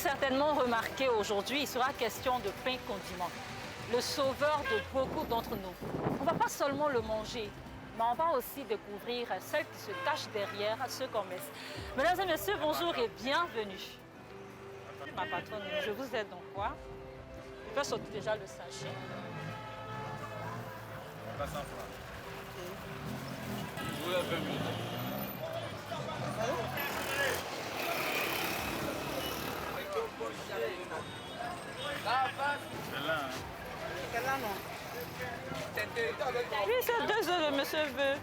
certainement remarqué aujourd'hui, il sera question de pain condiment, le sauveur de beaucoup d'entre nous. On ne va pas seulement le manger, mais on va aussi découvrir celles qui se cachent derrière ce commerce. Mesdames et messieurs, bonjour et bienvenue. Ma patronne, je vous aide dans quoi? Je vais sauter déjà le sachet. Pas 100 francs. Vous voulez 20 minutes. C'est là, hein? C'est là, non? Oui, c'est 2 œufs, le monsieur veut.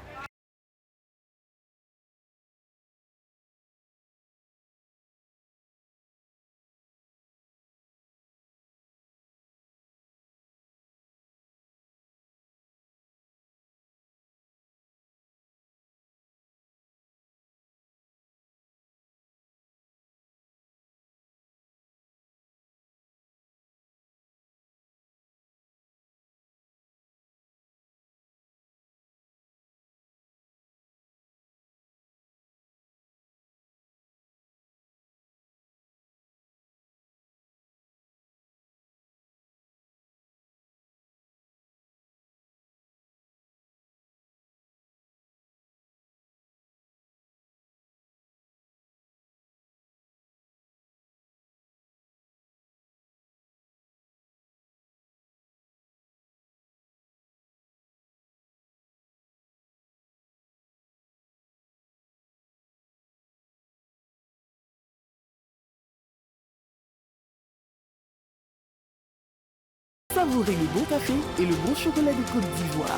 Savourez le bon café et le bon chocolat de Côte d'Ivoire.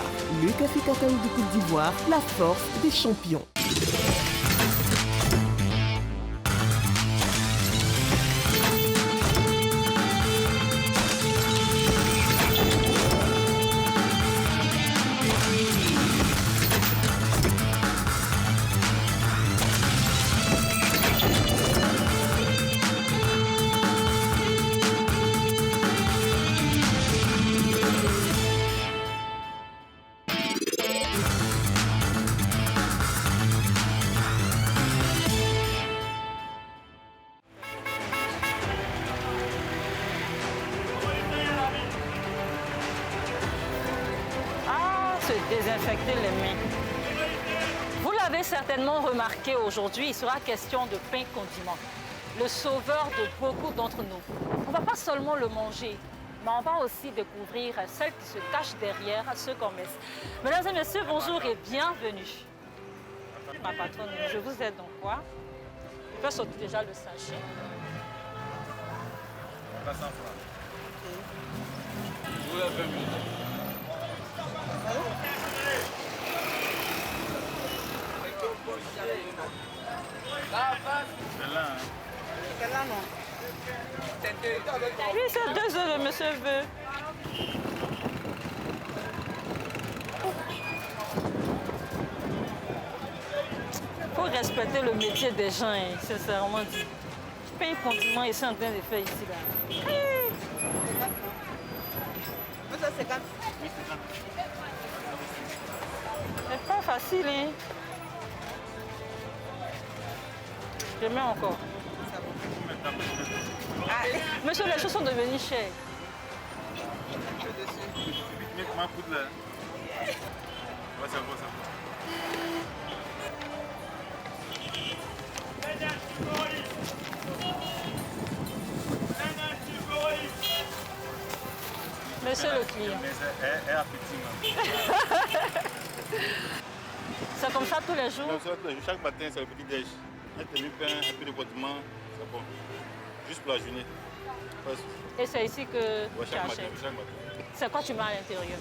Le café cacao de Côte d'Ivoire, la force des champions. Désinfecter les mains. Vous l'avez certainement remarqué aujourd'hui, il sera question de pain condiment, le sauveur de beaucoup d'entre nous. On ne va pas seulement le manger, mais on va aussi découvrir celles qui se cachent derrière ce commerce. Mesdames et messieurs, bonjour et bienvenue. Ma patronne, je vous aide dans quoi? Je vais sauter déjà le sachet. Pas 100 francs. Vous voulez 20 minutes. C'est là, hein? C'est là, non? Oui, c'est 2 œufs, le monsieur veut. Il faut respecter le métier des gens, hein, sincèrement dit. Pain condiment, ils sont en train de faire ici. Là. Ça, c'est quand? C'est pas facile, hein? Je mets encore. Monsieur, les choses sont devenues chères. Ma poudre là. Ouais, c'est bon, c'est bon. Monsieur le client. Elle a petit. C'est comme ça tous les jours? Non, tous les jours. Chaque matin, c'est le petit déj. Un demi-pain, un peu de condiment, c'est bon. Juste pour la journée. Et c'est ici que ouais, tu achètes? Chaque matin. C'est quoi tu mets à l'intérieur?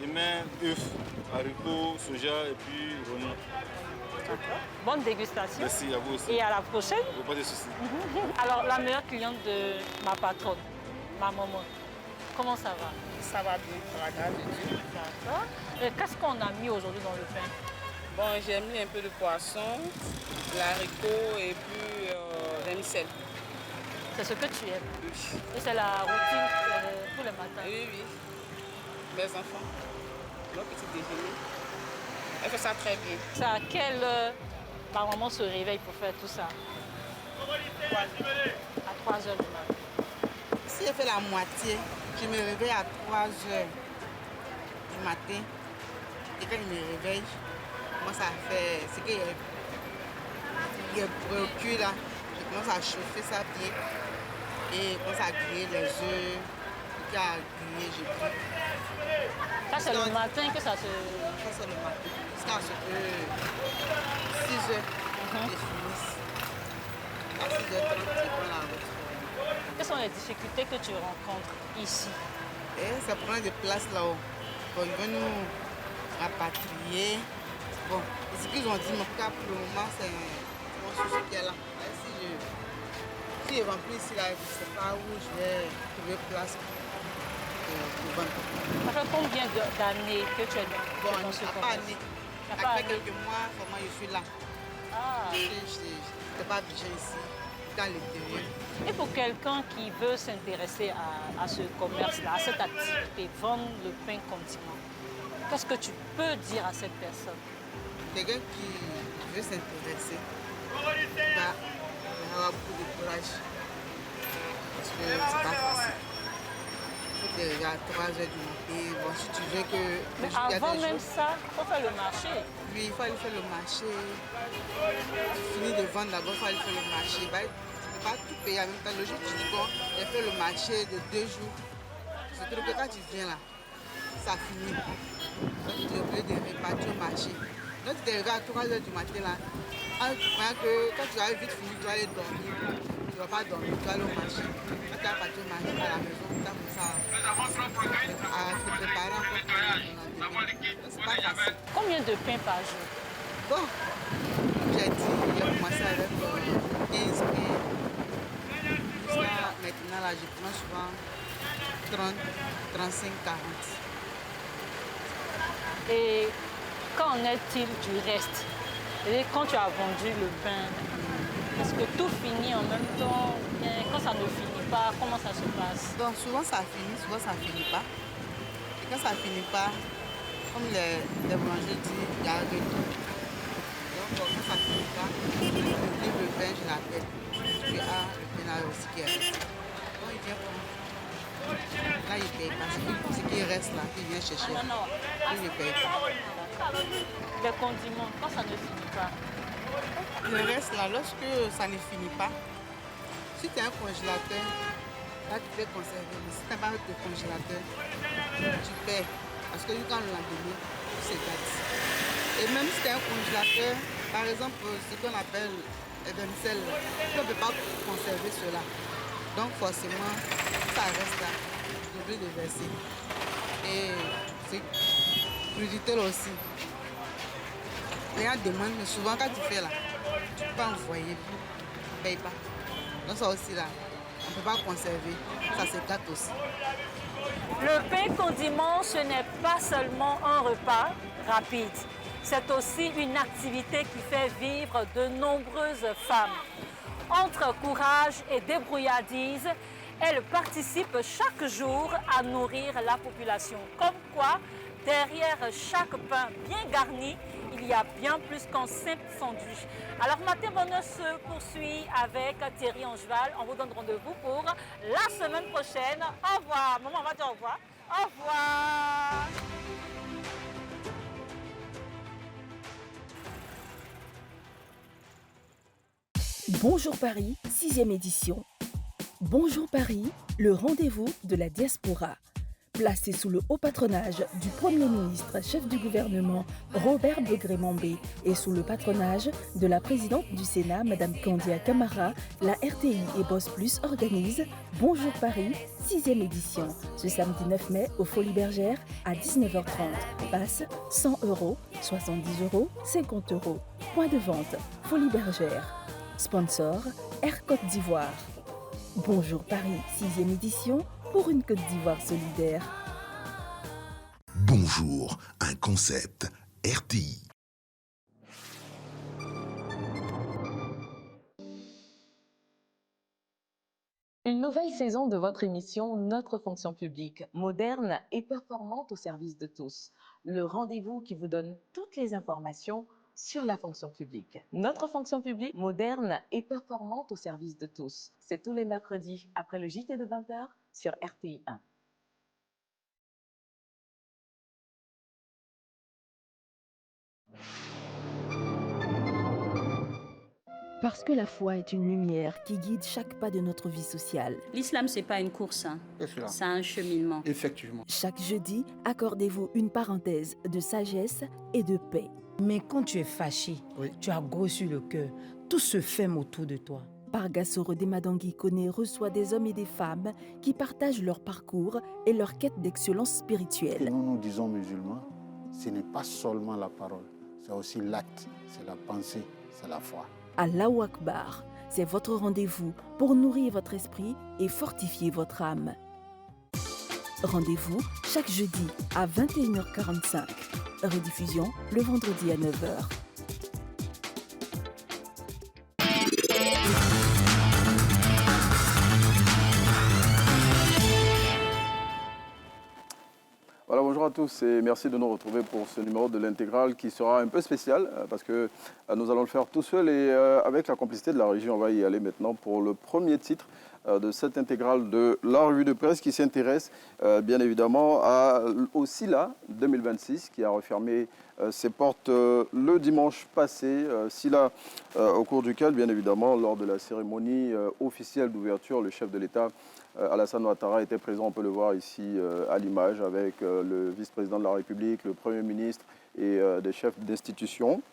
Je mets œufs, haricots, soja et puis oignon. Bonne dégustation. Merci à vous aussi. Et à la prochaine. Pas de soucis. Alors, la meilleure cliente de ma patronne, ma maman, comment ça va? Ça va bien, ça va, grâce à Dieu. D'accord. Et qu'est-ce qu'on a mis aujourd'hui dans le pain? Bon, j'ai mis un peu de poisson, de l'haricot et puis vermicelle. C'est ce que tu aimes. Oui. Et c'est la routine tous les matins. Oui, oui. Mes enfants, leur petit déjeuner. Elle fait ça très bien. C'est à quelle heure ma maman se réveille pour faire tout ça? j'ai fait la moitié, je me réveille à 3 heures du matin. Et quand il me réveille, je commence à faire ce qu'il y a brocule là. Je commence à chauffer ça bien. Et je commence à griller les œufs. Et à griller, je grille. Ça, c'est le matin que ça se... Ça, c'est le matin. Jusqu'à ce que 6 heures, je finisse. À 6h30, je prends la route. Quelles sont les difficultés que tu rencontres ici? Et ça prend de place là-haut. Bon, ils vont nous rapatrier. Bon, ce qu'ils ont dit, mon cas pour le moment, c'est mon souci qui est là. Et si je remplis ici, là, je ne sais pas où je vais trouver place pour vendre. Ça fait combien d'années que tu es dans ce commerce? Année. Après quelques mois, vraiment, je suis là. Ah. Je n'étais pas obligée ici, dans l'intérieur. Et pour quelqu'un qui veut s'intéresser à ce commerce-là, à cette activité, vendre le pain condiment, qu'est-ce que tu peux dire à cette personne? Quelqu'un qui veut s'intéresser, il va avoir beaucoup de courage. Parce que c'est pas facile. Il faut te réveiller à 3 heures du matin. Bon, si tu veux que... Mais avant même ça, il faut faire le marché. Oui, il faut aller faire le marché. Tu finis de vendre d'abord, il faut aller faire le marché. Tu ne peux pas tout payer en même temps. Le jour où tu dis bon, j'ai fait le marché de 2 jours. C'est trop que quand tu viens là, ça finit. Donc tu es obligé de répartir au marché. Donc tu t'es réveillé à 3 heures du matin là. Quand tu vas vite fini, tu vas aller dormir. Tu ne vas pas dormir, tu vas aller au marché. Quand tu vas partir au marché à la maison, tu as comme ça à te préparer encore pour le lendemain. C'est pas facile. Combien de pains par jour? Bon, j'ai dit, j'ai commencé avec 15 pains. Jusqu'à maintenant, là, je prends souvent 30, 35, 40. Et qu'en est-il du reste? Et quand tu as vendu le pain, est-ce que tout finit en même temps? Ou bien quand ça ne finit pas, comment ça se passe? Donc souvent ça finit, souvent ça ne finit pas. Et quand ça ne finit pas, comme les boulangers disent, il y a un retour. Donc quand ça ne finit pas, je livre le pain, je l'appelle. Je dis, ah, le pain là aussi qui est resté. Donc il vient prendre. Là, il ne paye pas. Ce qui reste là, il vient chercher. Il ne paye pas. Les condiments, quand ça ne finit pas? Le reste là, lorsque ça ne finit pas, si tu as un congélateur, là tu peux conserver. Mais si tu n'as pas de congélateur, tu paies. Parce que quand le lendemain, c'est gratis. Et même si tu as un congélateur, par exemple, ce qu'on appelle vermicelle, tu ne peux pas conserver cela. Donc forcément, ça reste là, tu es obligé de verser. Et c'est crudité aussi. Les gens demandent, mais souvent quand tu fais là, tu ne peux pas envoyer, tu ne payes pas. Donc ça aussi là, on ne peut pas conserver, ça se gâte aussi. Le pain condiment, ce n'est pas seulement un repas rapide. C'est aussi une activité qui fait vivre de nombreuses femmes. Entre courage et débrouillardise, elles participent chaque jour à nourrir la population. Comme quoi, derrière chaque pain bien garni, il y a bien plus qu'un simple sandwich. Alors, Matin Bonheur se poursuit avec Thierry Angeval. On vous donne rendez-vous pour la semaine prochaine. Au revoir. Maman, on va dire au revoir. Au revoir. Bonjour Paris, 6e édition. Bonjour Paris, le rendez-vous de la diaspora. Placé sous le haut patronage du Premier ministre, chef du gouvernement Robert Begré-Mambé et sous le patronage de la présidente du Sénat, Madame Candia Camara, la RTI et Boss Plus organisent Bonjour Paris, 6e édition, ce samedi 9 mai au Folies Bergère à 19h30. Passe 100 €, 70 €, 50 €. Point de vente, Folies Bergère. Sponsor, Air Côte d'Ivoire. Bonjour Paris, 6e édition, pour une Côte d'Ivoire solidaire. Bonjour, un concept RTI. Une nouvelle saison de votre émission Notre fonction publique, moderne et performante au service de tous. Le rendez-vous qui vous donne toutes les informations sur la fonction publique. Notre fonction publique moderne et performante au service de tous. C'est tous les mercredis après le JT de 20h sur RTI 1. Parce que la foi est une lumière qui guide chaque pas de notre vie sociale. L'islam, c'est pas une course, hein. C'est un cheminement. Effectivement. Chaque jeudi, accordez-vous une parenthèse de sagesse et de paix. Mais quand tu es fâché, tu as gros sur le cœur, tout se ferme autour de toi. Pargasoro Demadangui Koné reçoit des hommes et des femmes qui partagent leur parcours et leur quête d'excellence spirituelle. Nous nous disons musulmans, ce n'est pas seulement la parole, c'est aussi l'acte, c'est la pensée, c'est la foi. Allahu Akbar, c'est votre rendez-vous pour nourrir votre esprit et fortifier votre âme. Rendez-vous chaque jeudi à 21h45. Rediffusion le vendredi à 9h. Voilà, bonjour à tous et merci de nous retrouver pour ce numéro de l'intégrale qui sera un peu spécial parce que nous allons le faire tout seul et avec la complicité de la régie, on va y aller maintenant pour le premier titre de cette intégrale de la revue de presse qui s'intéresse bien évidemment au SILA 2026 qui a refermé ses portes le dimanche passé. SILA au cours duquel, bien évidemment, lors de la cérémonie officielle d'ouverture, le chef de l'État Alassane Ouattara était présent, on peut le voir ici à l'image, avec le vice-président de la République, le Premier ministre et des chefs d'institutions.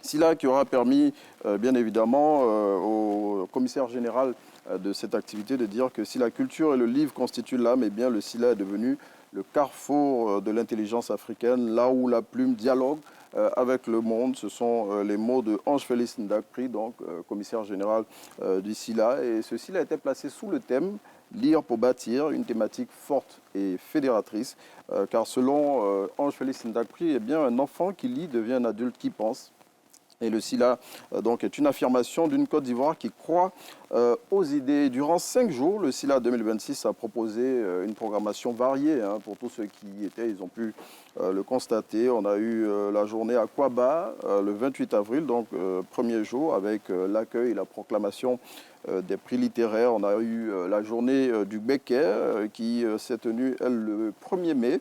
SILA qui aura permis, bien évidemment, au commissaire général de cette activité de dire que si la culture et le livre constituent l'âme, eh bien le SILA est devenu le carrefour de l'intelligence africaine, là où la plume dialogue avec le monde. Ce sont les mots de Ange-Félix Ndakpri, donc commissaire général du SILA. Et ce SILA était placé sous le thème « Lire pour bâtir », une thématique forte et fédératrice, car selon Ange-Félix Ndakpri, eh bien, un enfant qui lit devient un adulte qui pense. Et le SILA donc, est une affirmation d'une Côte d'Ivoire qui croit aux idées. Durant 5 jours, le SILA 2026 a proposé une programmation variée pour tous ceux qui y étaient. Ils ont pu le constater. On a eu la journée à Kwaba le 28 avril, donc premier jour, avec l'accueil et la proclamation des prix littéraires. On a eu la journée du Béquet qui s'est tenue, elle, le 1er mai.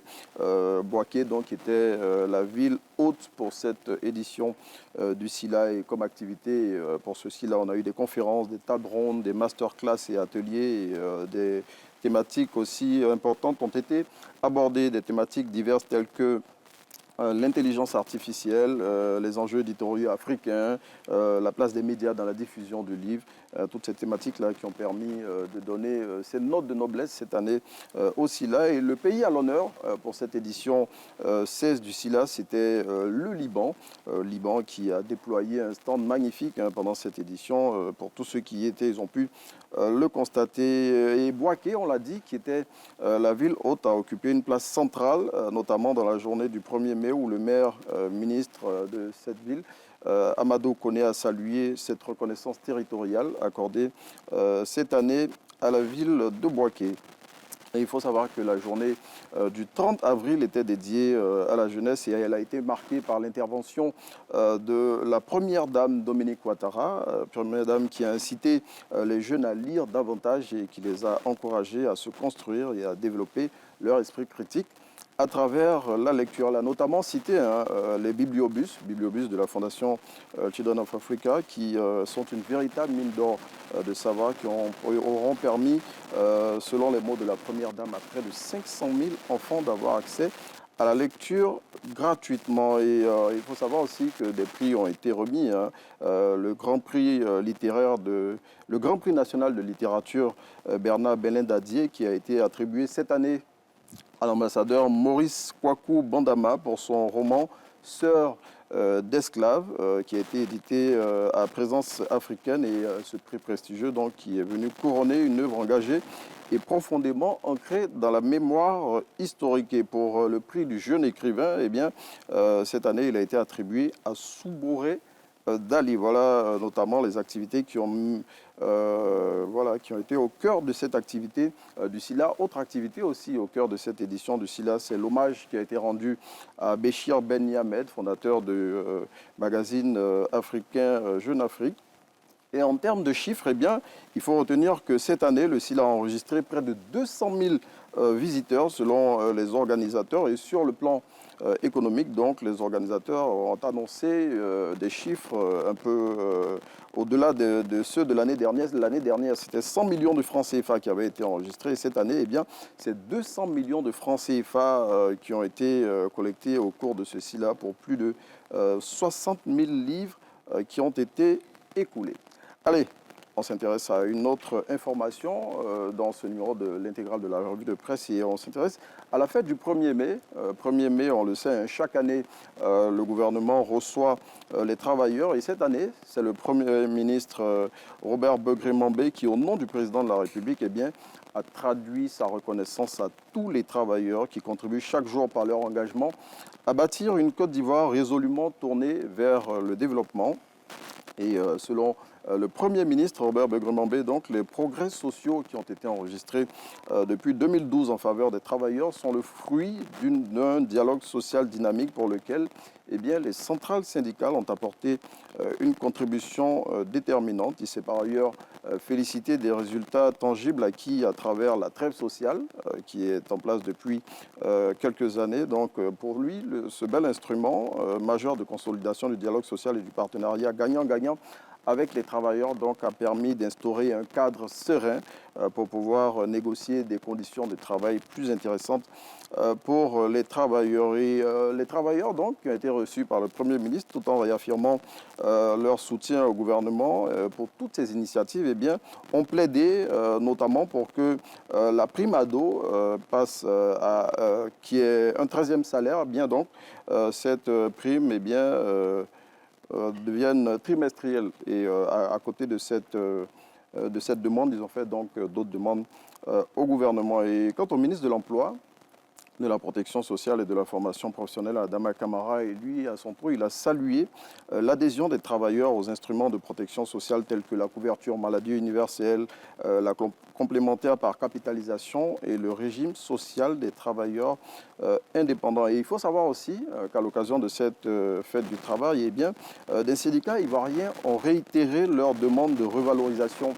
Bouaké, donc, qui était la ville hôte pour cette édition du SILA. Et comme activité pour ce SILA, on a eu des conférences, des tables rondes, des masterclass et ateliers, et, des thématiques aussi importantes ont été abordées, des thématiques diverses telles que l'intelligence artificielle, les enjeux éditoriaux africains, la place des médias dans la diffusion du livre, toutes ces thématiques-là qui ont permis de donner ces notes de noblesse cette année au SILA. Et le pays à l'honneur pour cette édition 16 du SILA, c'était le Liban. Liban qui a déployé un stand magnifique pendant cette édition. Pour tous ceux qui y étaient, ils ont pu le constater. Et Bouaké, on l'a dit, qui était la ville hôte, a occupé une place centrale, notamment dans la journée du 1er mai où le maire ministre de cette ville, Amadou Koné, a salué cette reconnaissance territoriale accordée cette année à la ville de Bouaké. Et il faut savoir que la journée du 30 avril était dédiée à la jeunesse et elle a été marquée par l'intervention de la première dame Dominique Ouattara, première dame qui a incité les jeunes à lire davantage et qui les a encouragés à se construire et à développer leur esprit critique à travers la lecture. Elle a notamment cité les bibliobus de la Fondation Children of Africa, qui sont une véritable mine d'or de savoir, qui auront permis, selon les mots de la première dame, à près de 500 000 enfants d'avoir accès à la lecture gratuitement. Et il faut savoir aussi que des prix ont été remis. Le Grand Prix littéraire le Grand Prix national de littérature Bernard Belin-Dadier, qui a été attribué cette année à l'ambassadeur Maurice Kwaku Bandama pour son roman « Sœur d'esclaves » qui a été édité à Présence africaine, et ce prix prestigieux donc, qui est venu couronner une œuvre engagée et profondément ancrée dans la mémoire historique. Et pour le prix du jeune écrivain, eh bien, cette année, il a été attribué à Soubouré d'Ali. Voilà notamment les activités qui ont été au cœur de cette activité du SILA. Autre activité aussi au cœur de cette édition du SILA, c'est l'hommage qui a été rendu à Béchir Ben Yamed, fondateur du magazine africain Jeune Afrique. Et en termes de chiffres, eh bien, il faut retenir que cette année, le SILA a enregistré près de 200 000 visiteurs selon les organisateurs. Et sur le plan économique, donc, les organisateurs ont annoncé des chiffres un peu au-delà de ceux de l'année dernière. L'année dernière, c'était 100 millions de francs CFA qui avaient été enregistrés. Et cette année, eh bien, c'est 200 millions de francs CFA qui ont été collectés au cours de ce SILA pour plus de 60 000 livres qui ont été écoulés. Allez, on s'intéresse à une autre information dans ce numéro de l'intégrale de la revue de presse et on s'intéresse à la fête du 1er mai. 1er mai, on le sait, chaque année, le gouvernement reçoit les travailleurs et cette année, c'est le Premier ministre Robert Begré-Mambé qui, au nom du président de la République, eh bien, a traduit sa reconnaissance à tous les travailleurs qui contribuent chaque jour par leur engagement à bâtir une Côte d'Ivoire résolument tournée vers le développement. Et selon le Premier ministre Robert Begré-Mambé, donc, les progrès sociaux qui ont été enregistrés depuis 2012 en faveur des travailleurs sont le fruit d'un dialogue social dynamique pour lequel eh bien, les centrales syndicales ont apporté une contribution déterminante. Il s'est par ailleurs félicité des résultats tangibles acquis à travers la trêve sociale qui est en place depuis quelques années. Donc pour lui, ce bel instrument majeur de consolidation du dialogue social et du partenariat gagnant-gagnant avec les travailleurs donc, a permis d'instaurer un cadre serein pour pouvoir négocier des conditions de travail plus intéressantes pour les travailleurs. Et les travailleurs donc, qui ont été reçus par le Premier ministre tout en réaffirmant leur soutien au gouvernement pour toutes ces initiatives, eh bien, ont plaidé notamment pour que la prime ado passe qui est un 13e salaire, eh bien donc cette prime eh bien, deviennent trimestrielles. Et à côté de cette demande, ils ont fait donc d'autres demandes au gouvernement. Et quant au ministre de l'Emploi, de la protection sociale et de la formation professionnelle, Adama Kamara, et lui, à son tour, il a salué l'adhésion des travailleurs aux instruments de protection sociale tels que la couverture maladie universelle, la complémentaire par capitalisation et le régime social des travailleurs indépendants. Et il faut savoir aussi qu'à l'occasion de cette fête du travail, eh bien, des syndicats ivoiriens ont réitéré leur demande de revalorisation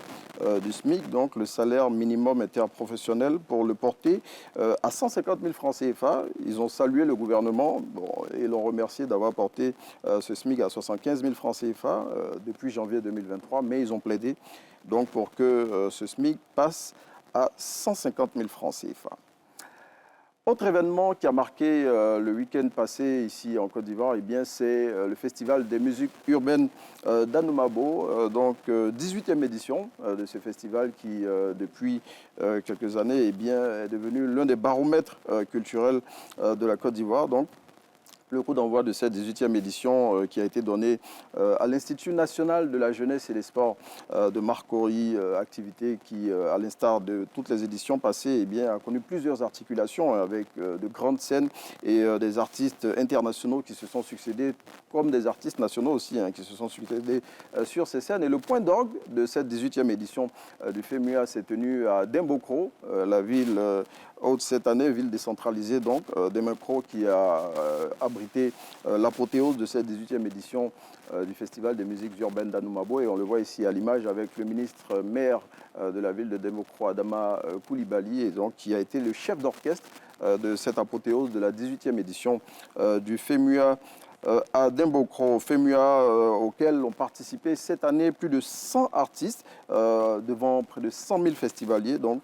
du SMIC, donc le salaire minimum interprofessionnel, pour le porter à 150 000 francs CFA. Ils ont salué le gouvernement et l'ont remercié d'avoir porté ce SMIC à 75 000 francs CFA depuis janvier 2023, mais ils ont plaidé donc pour que ce SMIC passe à 150 000 francs CFA. Autre événement qui a marqué le week-end passé ici en Côte d'Ivoire, eh bien, c'est le Festival des musiques urbaines d'Anoumabo, donc 18e édition de ce festival qui, depuis quelques années, eh bien, est devenu l'un des baromètres culturels de la Côte d'Ivoire. Donc, le coup d'envoi de cette 18e édition qui a été donnée à l'Institut national de la jeunesse et des sports de Marcory, activité qui, à l'instar de toutes les éditions passées, eh bien, a connu plusieurs articulations avec de grandes scènes et des artistes internationaux qui se sont succédés, comme des artistes nationaux aussi, qui se sont succédés sur ces scènes. Et le point d'orgue de cette 18e édition du FEMUA s'est tenu à Dembokro, la ville haute cette année, ville décentralisée donc, Dembokro qui a abrité l'apothéose de cette 18e édition du Festival des musiques urbaines d'Anoumabo. Et on le voit ici à l'image avec le ministre maire de la ville de Dembokro, Adama Koulibaly, et donc, qui a été le chef d'orchestre de cette apothéose de la 18e édition du FEMUA à Dembokro, FEMUA auquel ont participé cette année plus de 100 artistes devant près de 100 000 festivaliers, donc,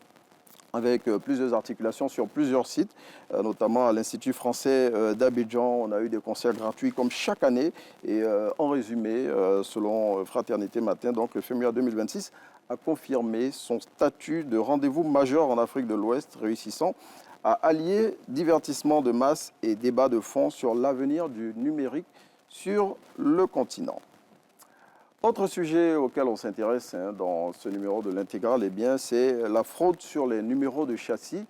avec plusieurs articulations sur plusieurs sites, notamment à l'Institut français d'Abidjan. On a eu des concerts gratuits comme chaque année. Et en résumé, selon Fraternité Matin, donc, le FEMUA 2026 a confirmé son statut de rendez-vous majeur en Afrique de l'Ouest, réussissant à allier divertissement de masse et débat de fond sur l'avenir du numérique sur le continent. Autre sujet auquel on s'intéresse dans ce numéro de l'Intégrale, eh bien, c'est la fraude sur les numéros de châssis,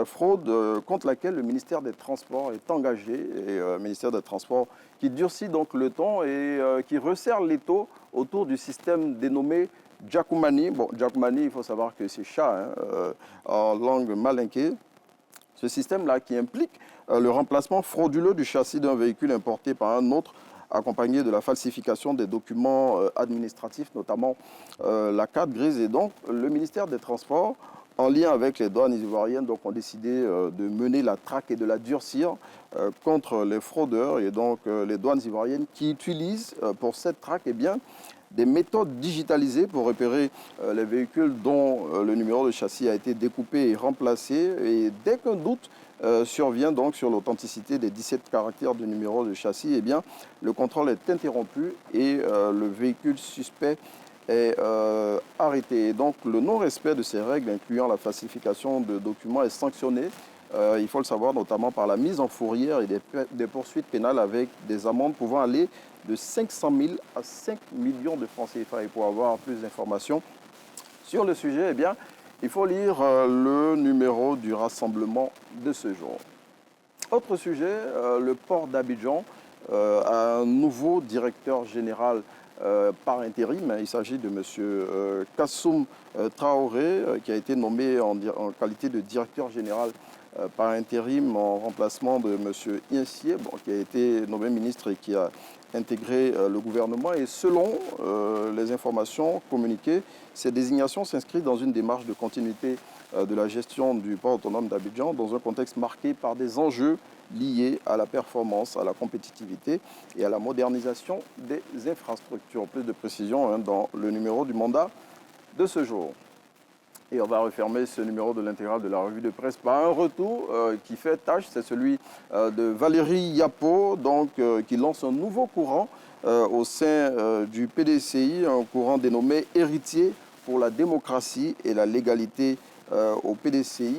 fraude contre laquelle le ministère des Transports est engagé, et le ministère des Transports qui durcit donc le ton et qui resserre l'étau autour du système dénommé Djakoumani. Bon, Djakoumani, il faut savoir que c'est chat en langue malinké. Ce système-là qui implique le remplacement frauduleux du châssis d'un véhicule importé par un autre, accompagné de la falsification des documents administratifs, notamment la carte grise. Et donc, le ministère des Transports, en lien avec les douanes ivoiriennes, donc, ont décidé de mener la traque et de la durcir contre les fraudeurs. Et donc, les douanes ivoiriennes qui utilisent pour cette traque, eh bien, des méthodes digitalisées pour repérer les véhicules dont le numéro de châssis a été découpé et remplacé. Et dès qu'un doute survient donc sur l'authenticité des 17 caractères du numéro de châssis, eh bien, le contrôle est interrompu et le véhicule suspect est arrêté. Et donc, le non-respect de ces règles, incluant la falsification de documents, est sanctionné. Il faut le savoir, notamment par la mise en fourrière et des poursuites pénales avec des amendes pouvant aller de 500 000 à 5 millions de francs CFA. Et pour avoir plus d'informations sur le sujet, eh bien, il faut lire le numéro du rassemblement de ce jour. Autre sujet, le port d'Abidjan a un nouveau directeur général par intérim. Il s'agit de M. Kassoum Traoré, qui a été nommé en qualité de directeur général par intérim en remplacement de M. Insié, qui a été nommé ministre et qui a intégré le gouvernement. Et selon les informations communiquées, ces désignations s'inscrivent dans une démarche de continuité de la gestion du port autonome d'Abidjan dans un contexte marqué par des enjeux liés à la performance, à la compétitivité et à la modernisation des infrastructures. Plus de précision dans le numéro du mandat de ce jour. Et on va refermer ce numéro de l'Intégrale de la revue de presse par un retour qui fait tâche. C'est celui de Valérie Yapo, donc, qui lance un nouveau courant au sein du PDCI, un courant dénommé Héritier pour la démocratie et la légalité au PDCI,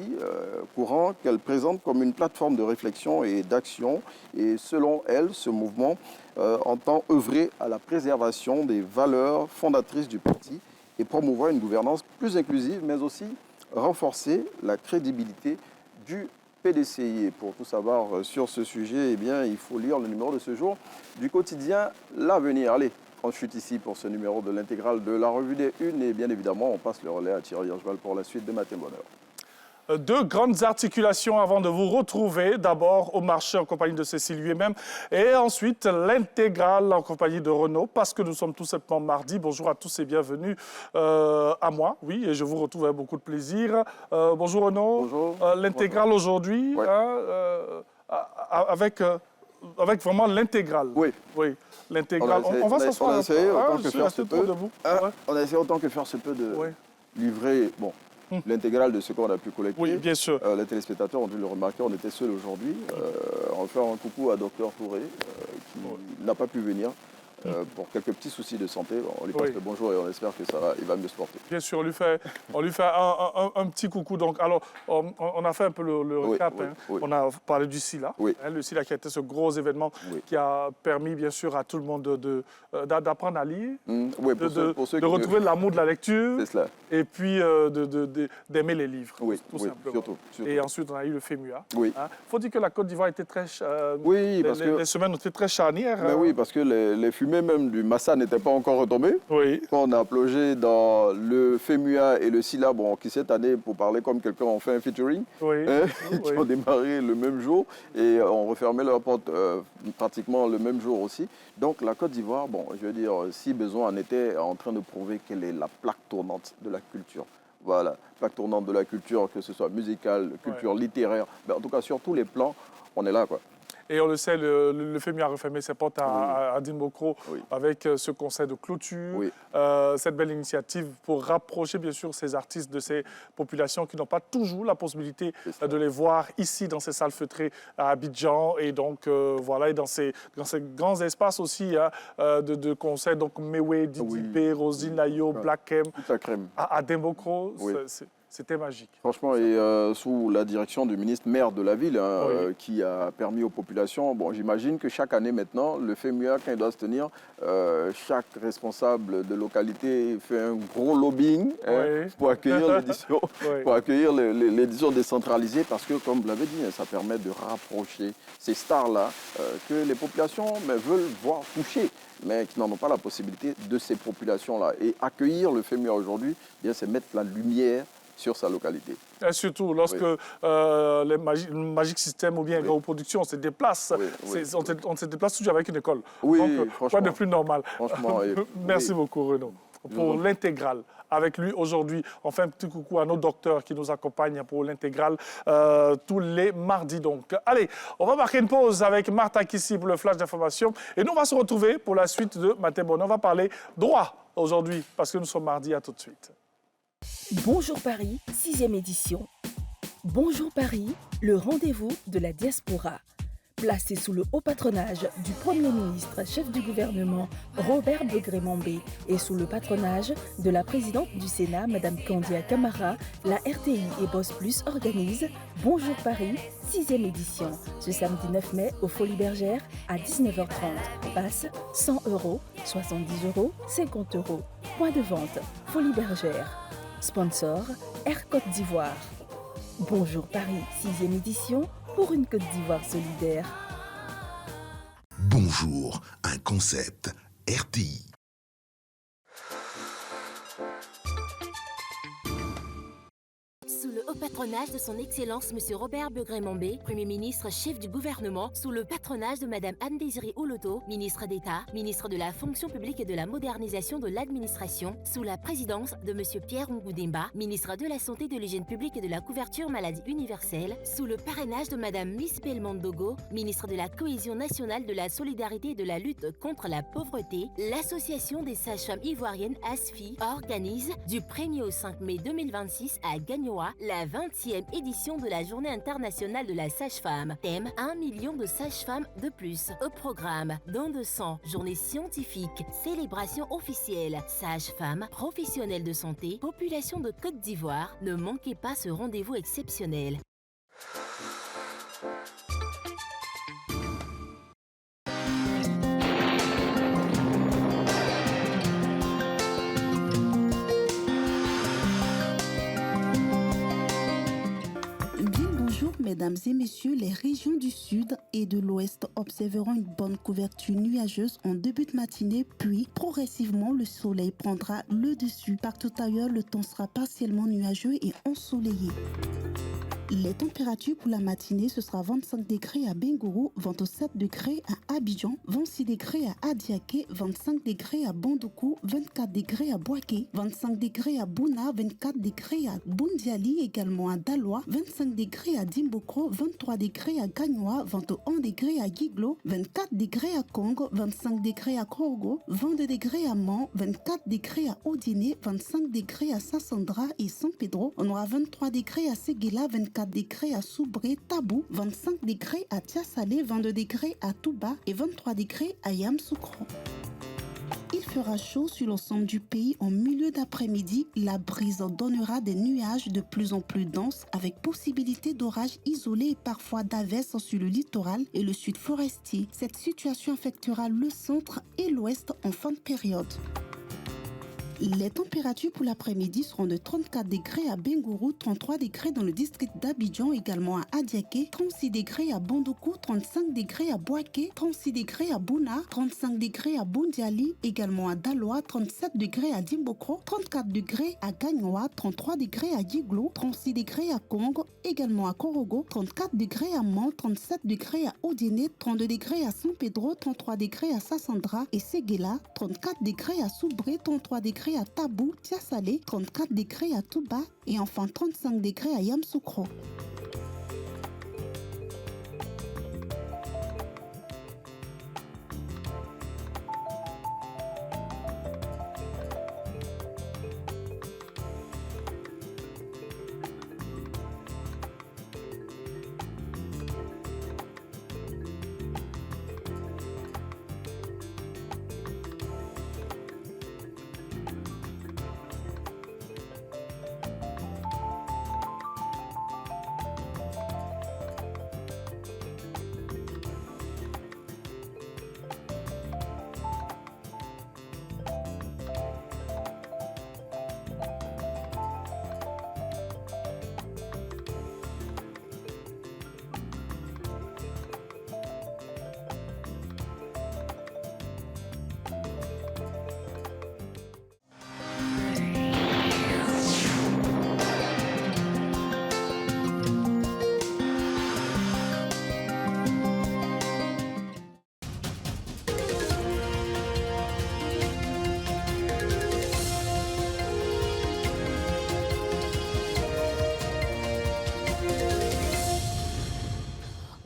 courant qu'elle présente comme une plateforme de réflexion et d'action. Et selon elle, ce mouvement entend œuvrer à la préservation des valeurs fondatrices du parti et promouvoir une gouvernance plus inclusive, mais aussi renforcer la crédibilité du PDCI. Et pour tout savoir sur ce sujet, eh bien, il faut lire le numéro de ce jour du quotidien L'Avenir. Allez, on chute ici pour ce numéro de l'Intégrale de la revue des Unes. Et bien évidemment, on passe le relais à Thierry Hirschval pour la suite de Matin Bonheur. Deux grandes articulations avant de vous retrouver. D'abord au marché en compagnie de Cécile lui-même et ensuite l'Intégrale en compagnie de Renaud parce que nous sommes tout simplement mardi. Bonjour à tous et bienvenue à moi. Oui, et je vous retrouve avec beaucoup de plaisir. Bonjour Renaud. Bonjour. L'Intégrale aujourd'hui ouais. Avec vraiment l'Intégrale. Oui. Oui. L'Intégrale. On va s'asseoir. On a essayé autant que faire se peut. On a essayé autant que faire se peut de livrer. Bon. L'intégrale de ce qu'on a pu collecter. Oui, bien sûr. Les téléspectateurs ont dû le remarquer, on était seuls aujourd'hui. On va faire un coucou à Dr Touré, qui n'a pas pu venir pour quelques petits soucis de santé. On lui passe le bonjour et on espère que ça va, il va mieux se porter. Bien sûr, on lui fait un petit coucou. Donc, alors, on a fait un peu le récap. On a parlé du SILA. Le SILA qui a été ce gros événement qui a permis, bien sûr, à tout le monde d'apprendre à lire, de retrouver l'amour de la lecture et puis d'aimer les livres, tout simplement. Surtout. Et ensuite, on a eu le FEMUA. Il faut dire que la Côte d'Ivoire était très... les semaines ont été très charnières. Oui, parce que les fumées même du Massa n'étaient pas encore retombées. Quand on a plongé dans le FEMUA et le SILA, qui cette année, pour parler comme quelqu'un, ont fait un featuring, qui ont démarré le même jour et ont refermé leur porte pratiquement le même jour aussi. Donc la Côte d'Ivoire, je veux dire, si besoin en était en train de prouver qu'elle est la plaque tournante de la culture. Voilà, plaque tournante de la culture, que ce soit musicale, culture littéraire, en tout cas sur tous les plans, on est là, quoi. Et on le sait, le FEMUA a refermé ses portes à Dinbokro avec ce conseil de clôture, cette belle initiative pour rapprocher bien sûr ces artistes de ces populations qui n'ont pas toujours la possibilité de les voir ici dans ces salles feutrées à Abidjan. Et donc voilà, et dans ces grands espaces aussi de concerts, donc Mewe, Didipé, Rosine Layo, Black M, à Dinbokro. c'était magique. Franchement, et sous la direction du ministre maire de la ville, qui a permis aux populations, bon, j'imagine que chaque année maintenant, le FEMUA, quand il doit se tenir, chaque responsable de localité fait un gros lobbying pour accueillir l'édition, pour accueillir l'édition décentralisée, parce que, comme vous l'avez dit, ça permet de rapprocher ces stars-là que les populations veulent voir toucher, mais qui n'en ont pas la possibilité de ces populations-là. Et accueillir le FEMUA aujourd'hui, c'est mettre la lumière sur sa localité. Et surtout, lorsque les Magic System ou bien Garo Production se déplacent, on se déplace toujours avec une école. Donc, quoi de plus normal. Merci beaucoup, Renaud, pour l'intégrale. Avec lui, aujourd'hui, on fait un petit coucou à nos docteurs qui nous accompagnent pour l'intégrale tous les mardis. Donc, allez, on va marquer une pause avec Martha Kissi pour le flash d'information. Et nous, on va se retrouver pour la suite de Matin Bonheur. On va parler droit aujourd'hui, parce que nous sommes mardi. À tout de suite. Bonjour Paris, 6e édition. Bonjour Paris, le rendez-vous de la diaspora. Placé sous le haut patronage du Premier ministre, chef du gouvernement, Robert Begré-Mambé, et sous le patronage de la présidente du Sénat, Mme Candia Camara, la RTI et Boss Plus organisent Bonjour Paris, 6e édition, ce samedi 9 mai au Folies Bergère à 19h30. Passe 100 €, 70 €, 50 €. Point de vente, Folies Bergère. Sponsor, Air Côte d'Ivoire. Bonjour Paris, 6e édition, pour une Côte d'Ivoire solidaire. Bonjour, un concept RTI. Sous le haut patronage de son Excellence M. Robert Begré-Mambé, Premier ministre chef du gouvernement, sous le patronage de Mme Anne-Désirée Oloto, ministre d'État, ministre de la fonction publique et de la modernisation de l'administration, sous la présidence de M. Pierre Ngudemba, ministre de la Santé, de l'Hygiène publique et de la couverture maladie universelle, sous le parrainage de Mme Miss Belmondogo, ministre de la Cohésion nationale, de la solidarité et de la lutte contre la pauvreté, l'Association des sages-femmes ivoiriennes ASFI organise du 1er au 5 mai 2026 à Gagnoa la 20e édition de la Journée internationale de la sage-femme. Thème 1 million de sages-femmes de plus. Au programme don de sang, journée scientifique, célébration officielle, sages-femmes, professionnels de santé, population de Côte d'Ivoire. Ne manquez pas ce rendez-vous exceptionnel. Mesdames et messieurs, les régions du sud et de l'ouest observeront une bonne couverture nuageuse en début de matinée, puis progressivement le soleil prendra le dessus. Partout ailleurs, le temps sera partiellement nuageux et ensoleillé. Les températures pour la matinée, ce sera 25 degrés à Bengourou, 27 degrés à Abidjan, 26 degrés à Adiaké, 25 degrés à Bandoukou, 24 degrés à Boaké, 25 degrés à Bouna, 24 degrés à Boundiali, également à Daloa, 25 degrés à Dimbokro, 23 degrés à Gagnoa, 21 degrés à Guiglo, 24 degrés à Congo, 25 degrés à Korogo, 22 degrés à Mans, 24 degrés à Odiné, 25 degrés à Sassandra et San Pedro. On aura 23 degrés à Séguéla, 24 degrés à Soubré, Tabou, 25 degrés à Tiasalé, 22 degrés à Touba et 23 degrés à Yamoussoukro. Il fera chaud sur l'ensemble du pays en milieu d'après-midi. La brise donnera des nuages de plus en plus denses avec possibilité d'orages isolés et parfois d'averses sur le littoral et le sud forestier. Cette situation affectera le centre et l'ouest en fin de période. Les températures pour l'après-midi seront de 34 degrés à Bengourou, 33 degrés dans le district d'Abidjan, également à Adiaké, 36 degrés à Bandoukou, 35 degrés à Boaké, 36 degrés à Bouna, 35 degrés à Boundiali, également à Daloa, 37 degrés à Dimbokro, 34 degrés à Gagnoa, 33 degrés à Guiglo, 36 degrés à Congo, également à Korogo, 34 degrés à Mans, 37 degrés à Odiné, 32 degrés à San Pedro, 33 degrés à Sassandra et Séguéla, 34 degrés à Soubré, 33 degrés à Tabou, Tiasalé, 34 degrés à Touba et enfin 35 degrés à Yamoussoukro.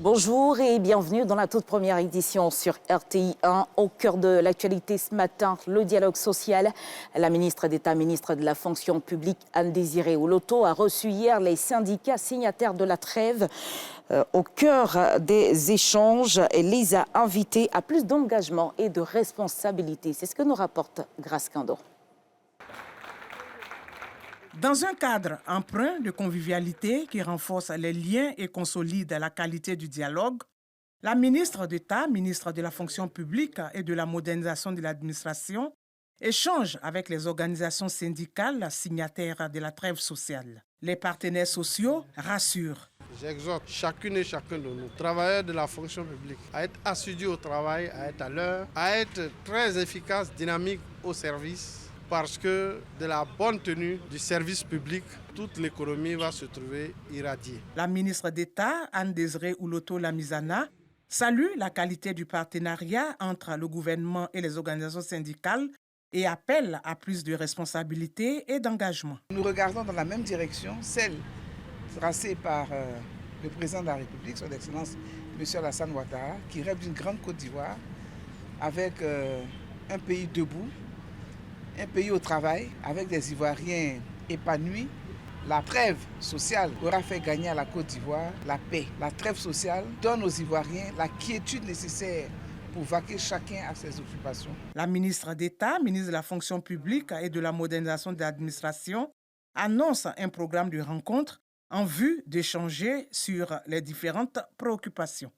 Bonjour et bienvenue dans la toute première édition sur RTI 1. Au cœur de l'actualité ce matin, le dialogue social. La ministre d'État, ministre de la fonction publique, Anne-Désirée Oloto, a reçu hier les syndicats signataires de la trêve. Au cœur des échanges, elle les a invités à plus d'engagement et de responsabilité. C'est ce que nous rapporte Grace Kando. Dans un cadre empreint de convivialité qui renforce les liens et consolide la qualité du dialogue, la ministre d'État, ministre de la fonction publique et de la modernisation de l'administration, échange avec les organisations syndicales signataires de la trêve sociale. Les partenaires sociaux rassurent. J'exhorte chacune et chacun de nous, travailleurs de la fonction publique, à être assidus au travail, à être à l'heure, à être très efficaces, dynamiques au service. Parce que de la bonne tenue du service public, toute l'économie va se trouver irradiée. La ministre d'État, Anne-Désirée Oloto Lamizana, salue la qualité du partenariat entre le gouvernement et les organisations syndicales et appelle à plus de responsabilité et d'engagement. Nous regardons dans la même direction, celle tracée par le président de la République, son Excellence M. Alassane Ouattara, qui rêve d'une grande Côte d'Ivoire avec un pays debout, un pays au travail, avec des Ivoiriens épanouis. La trêve sociale aura fait gagner à la Côte d'Ivoire la paix. La trêve sociale donne aux Ivoiriens la quiétude nécessaire pour vaquer chacun à ses occupations. La ministre d'État, ministre de la fonction publique et de la modernisation de l'administration, annonce un programme de rencontre en vue d'échanger sur les différentes préoccupations.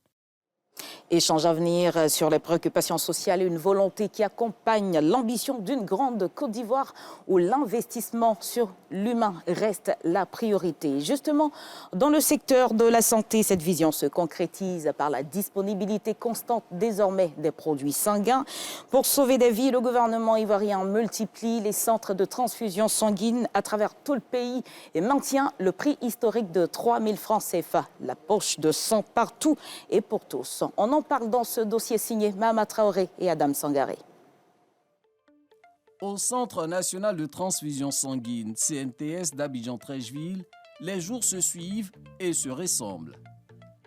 Échange à venir sur les préoccupations sociales et une volonté qui accompagne l'ambition d'une grande Côte d'Ivoire où l'investissement sur l'humain reste la priorité. Justement, dans le secteur de la santé, cette vision se concrétise par la disponibilité constante désormais des produits sanguins. Pour sauver des vies, le gouvernement ivoirien multiplie les centres de transfusion sanguine à travers tout le pays et maintient le prix historique de 3 000 francs CFA. La poche de sang partout et pour tous. On en parle dans ce dossier signé Mahama Traoré et Adam Sangaré. Au Centre national de transfusion sanguine, CNTS d'Abidjan-Treichville, les jours se suivent et se ressemblent.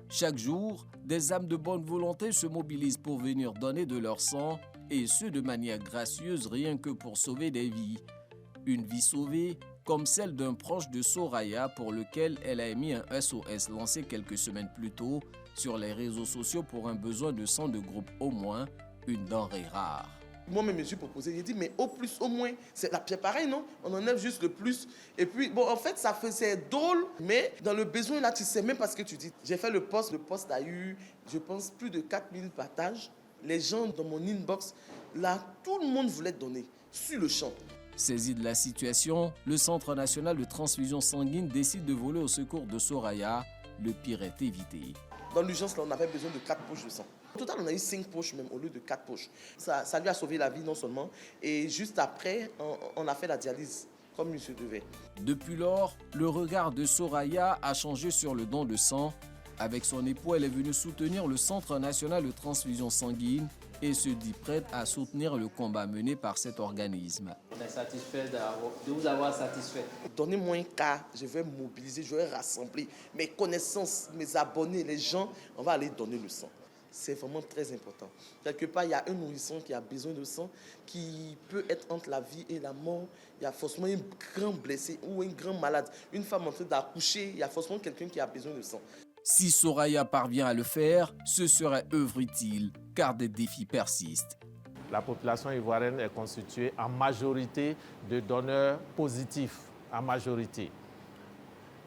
Chaque jour, des âmes de bonne volonté se mobilisent pour venir donner de leur sang, et ce de manière gracieuse rien que pour sauver des vies. Une vie sauvée, comme celle d'un proche de Soraya pour lequel elle a émis un SOS lancé quelques semaines plus tôt sur les réseaux sociaux pour un besoin de sang de groupe au moins, une denrée rare. Moi-même, je me suis proposé, j'ai dit, mais au plus, au moins, c'est pareil, non? On enlève juste le plus. Et puis, bon, en fait, c'est drôle, mais dans le besoin, là, tu sais même pas ce que tu dis. J'ai fait le post a eu, je pense, plus de 4000 partages. Les gens dans mon inbox, là, tout le monde voulait donner, sur le champ. Saisi de la situation, le Centre national de transfusion sanguine décide de voler au secours de Soraya. Le pire est évité. Dans l'urgence, là, on avait besoin de 4 poches de sang. Au total, on a eu 5 poches même, au lieu de 4 poches. Ça lui a sauvé la vie non seulement, et juste après, on a fait la dialyse, comme il se devait. Depuis lors, le regard de Soraya a changé sur le don de sang. Avec son époux, elle est venue soutenir le Centre national de transfusion sanguine et se dit prête à soutenir le combat mené par cet organisme. On est satisfait de vous avoir satisfait. Donnez-moi un cas, je vais mobiliser, je vais rassembler mes connaissances, mes abonnés, les gens, on va aller donner le sang. C'est vraiment très important. Quelque part, il y a un nourrisson qui a besoin de sang, qui peut être entre la vie et la mort. Il y a forcément un grand blessé ou un grand malade. Une femme en train d'accoucher, il y a forcément quelqu'un qui a besoin de sang. Si Soraya parvient à le faire, ce serait œuvre utile, car des défis persistent. La population ivoirienne est constituée en majorité de donneurs positifs, en majorité.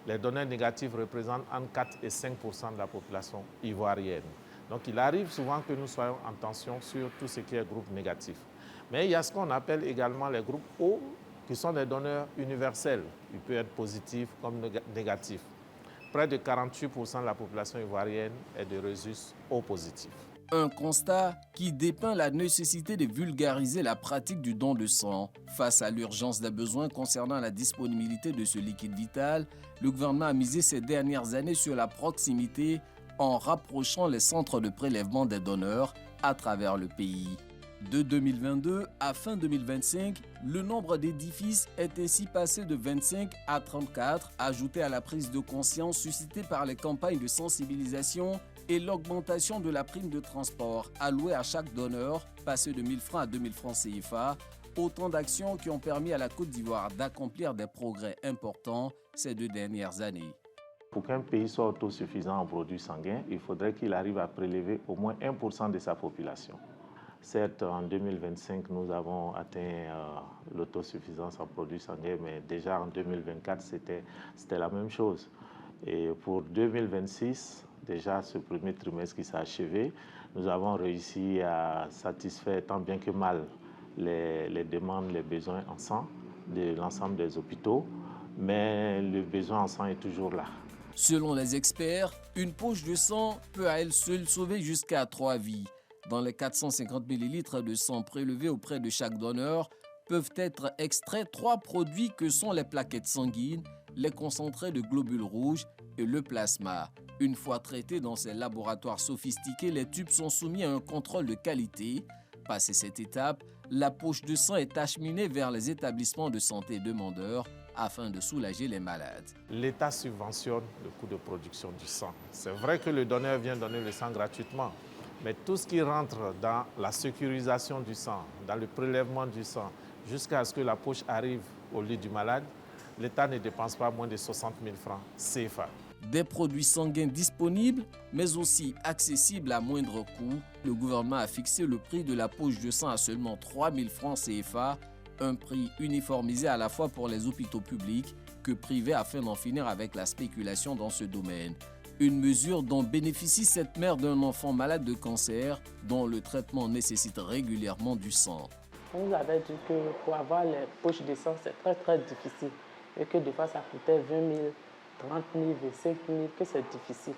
Les donneurs négatifs représentent entre 4 et 5% de la population ivoirienne. Donc il arrive souvent que nous soyons en tension sur tout ce qui est groupe négatif. Mais il y a ce qu'on appelle également les groupes O, qui sont des donneurs universels. Ils peuvent être positifs comme négatifs. Près de 48% de la population ivoirienne est de resus O positifs. Un constat qui dépeint la nécessité de vulgariser la pratique du don de sang. Face à l'urgence des besoins concernant la disponibilité de ce liquide vital, le gouvernement a misé ces dernières années sur la proximité en rapprochant les centres de prélèvement des donneurs à travers le pays. De 2022 à fin 2025, le nombre d'édifices est ainsi passé de 25 à 34, ajouté à la prise de conscience suscitée par les campagnes de sensibilisation et l'augmentation de la prime de transport allouée à chaque donneur, passée de 1 000 francs à 2 000 francs CFA, autant d'actions qui ont permis à la Côte d'Ivoire d'accomplir des progrès importants ces 2 dernières années. Pour qu'un pays soit autosuffisant en produits sanguins, il faudrait qu'il arrive à prélever au moins 1% de sa population. Certes, en 2025, nous avons atteint l'autosuffisance en produits sanguins, mais déjà en 2024, c'était la même chose. Et pour 2026, déjà ce premier trimestre qui s'est achevé, nous avons réussi à satisfaire tant bien que mal les demandes, les besoins en sang de l'ensemble des hôpitaux, mais le besoin en sang est toujours là. Selon les experts, une poche de sang peut à elle seule sauver jusqu'à 3 vies. Dans les 450 ml de sang prélevés auprès de chaque donneur, peuvent être extraits 3 produits que sont les plaquettes sanguines, les concentrés de globules rouges et le plasma. Une fois traités dans ces laboratoires sophistiqués, les tubes sont soumis à un contrôle de qualité. Passé cette étape, la poche de sang est acheminée vers les établissements de santé demandeurs afin de soulager les malades. L'État subventionne le coût de production du sang. C'est vrai que le donneur vient donner le sang gratuitement, mais tout ce qui rentre dans la sécurisation du sang, dans le prélèvement du sang, jusqu'à ce que la poche arrive au lit du malade, l'État ne dépense pas moins de 60 000 francs CFA. Des produits sanguins disponibles, mais aussi accessibles à moindre coût. Le gouvernement a fixé le prix de la poche de sang à seulement 3 000 francs CFA, un prix uniformisé à la fois pour les hôpitaux publics que privés afin d'en finir avec la spéculation dans ce domaine. Une mesure dont bénéficie cette mère d'un enfant malade de cancer dont le traitement nécessite régulièrement du sang. On nous avait dit que pour avoir les poches de sang, c'est très difficile et que des fois ça coûtait 20 000, 30 000, 25 000, que c'est difficile.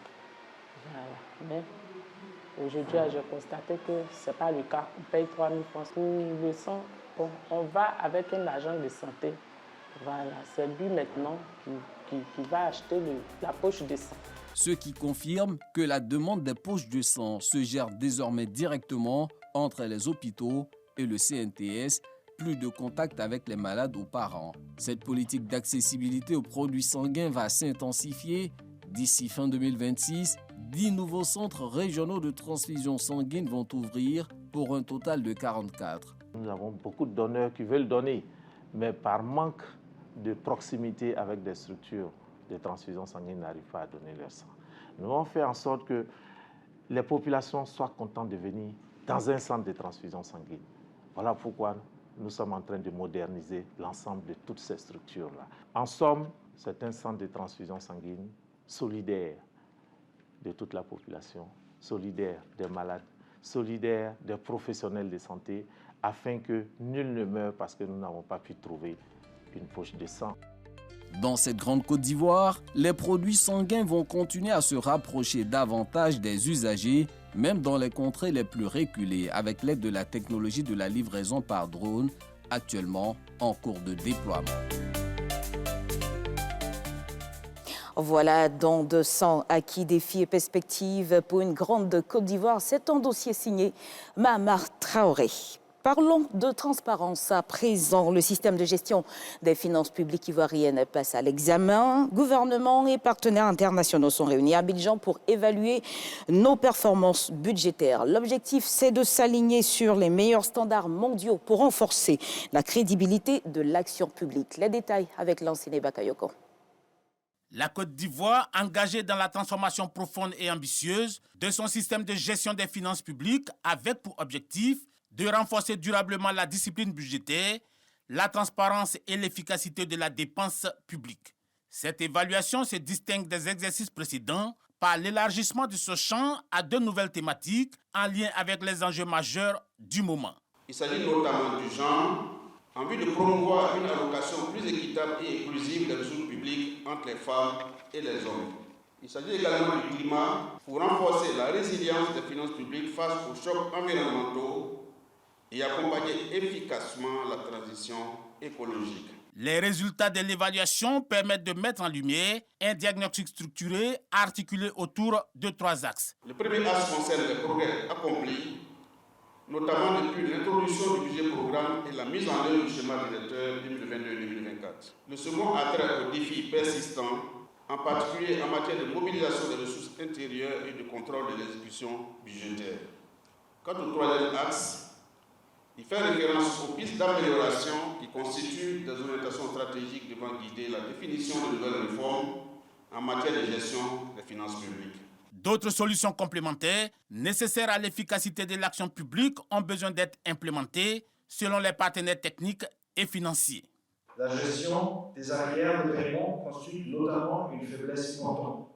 Voilà. Mais aujourd'hui, j'ai constaté que ce n'est pas le cas. On paye 3 000 francs pour le sang. Bon, on va avec un agent de santé. Voilà, c'est lui maintenant qui va acheter la poche de sang. Ce qui confirme que la demande des poches de sang se gère désormais directement entre les hôpitaux et le CNTS, plus de contact avec les malades ou parents. Cette politique d'accessibilité aux produits sanguins va s'intensifier. D'ici fin 2026, 10 nouveaux centres régionaux de transfusion sanguine vont ouvrir pour un total de 44. Nous avons beaucoup de donneurs qui veulent donner, mais par manque de proximité avec des structures de transfusion sanguine n'arrivent pas à donner leur sang. Nous allons faire en sorte que les populations soient contentes de venir dans un centre de transfusion sanguine. Voilà pourquoi nous sommes en train de moderniser l'ensemble de toutes ces structures-là. En somme, c'est un centre de transfusion sanguine solidaire de toute la population, solidaire des malades, solidaire des professionnels de santé, afin que nul ne meure parce que nous n'avons pas pu trouver une poche de sang. Dans cette grande Côte d'Ivoire, les produits sanguins vont continuer à se rapprocher davantage des usagers, même dans les contrées les plus reculées, avec l'aide de la technologie de la livraison par drone, actuellement en cours de déploiement. Voilà, don de sang, acquis, défis et perspectives pour une grande Côte d'Ivoire. C'est un dossier signé Mahamar Traoré. Parlons de transparence à présent. Le système de gestion des finances publiques ivoiriennes passe à l'examen. Gouvernement et partenaires internationaux sont réunis à Abidjan pour évaluer nos performances budgétaires. L'objectif, c'est de s'aligner sur les meilleurs standards mondiaux pour renforcer la crédibilité de l'action publique. Les détails avec Lanciné Bakayoko. La Côte d'Ivoire, engagée dans la transformation profonde et ambitieuse de son système de gestion des finances publiques, avec pour objectif de renforcer durablement la discipline budgétaire, la transparence et l'efficacité de la dépense publique. Cette évaluation se distingue des exercices précédents par l'élargissement de ce champ à 2 nouvelles thématiques en lien avec les enjeux majeurs du moment. Il s'agit notamment du genre, en vue de promouvoir une allocation plus équitable et inclusive des ressources publiques entre les femmes et les hommes. Il s'agit également du climat pour renforcer la résilience des finances publiques face aux chocs environnementaux et accompagner efficacement la transition écologique. Les résultats de l'évaluation permettent de mettre en lumière un diagnostic structuré articulé autour de 3 axes. Le premier axe concerne les progrès accomplis, notamment depuis l'introduction du budget programme et la mise en œuvre du schéma directeur 2022-2024. Le second a trait aux défis persistants en particulier en matière de mobilisation des ressources intérieures et de contrôle de l'exécution budgétaire. Quant au troisième axe, il fait référence aux pistes d'amélioration qui constituent des orientations stratégiques devant guider la définition de nouvelles réformes en matière de gestion des finances publiques. D'autres solutions complémentaires nécessaires à l'efficacité de l'action publique ont besoin d'être implémentées selon les partenaires techniques et financiers. La gestion des arrières de paiement constitue notamment une faiblesse importante.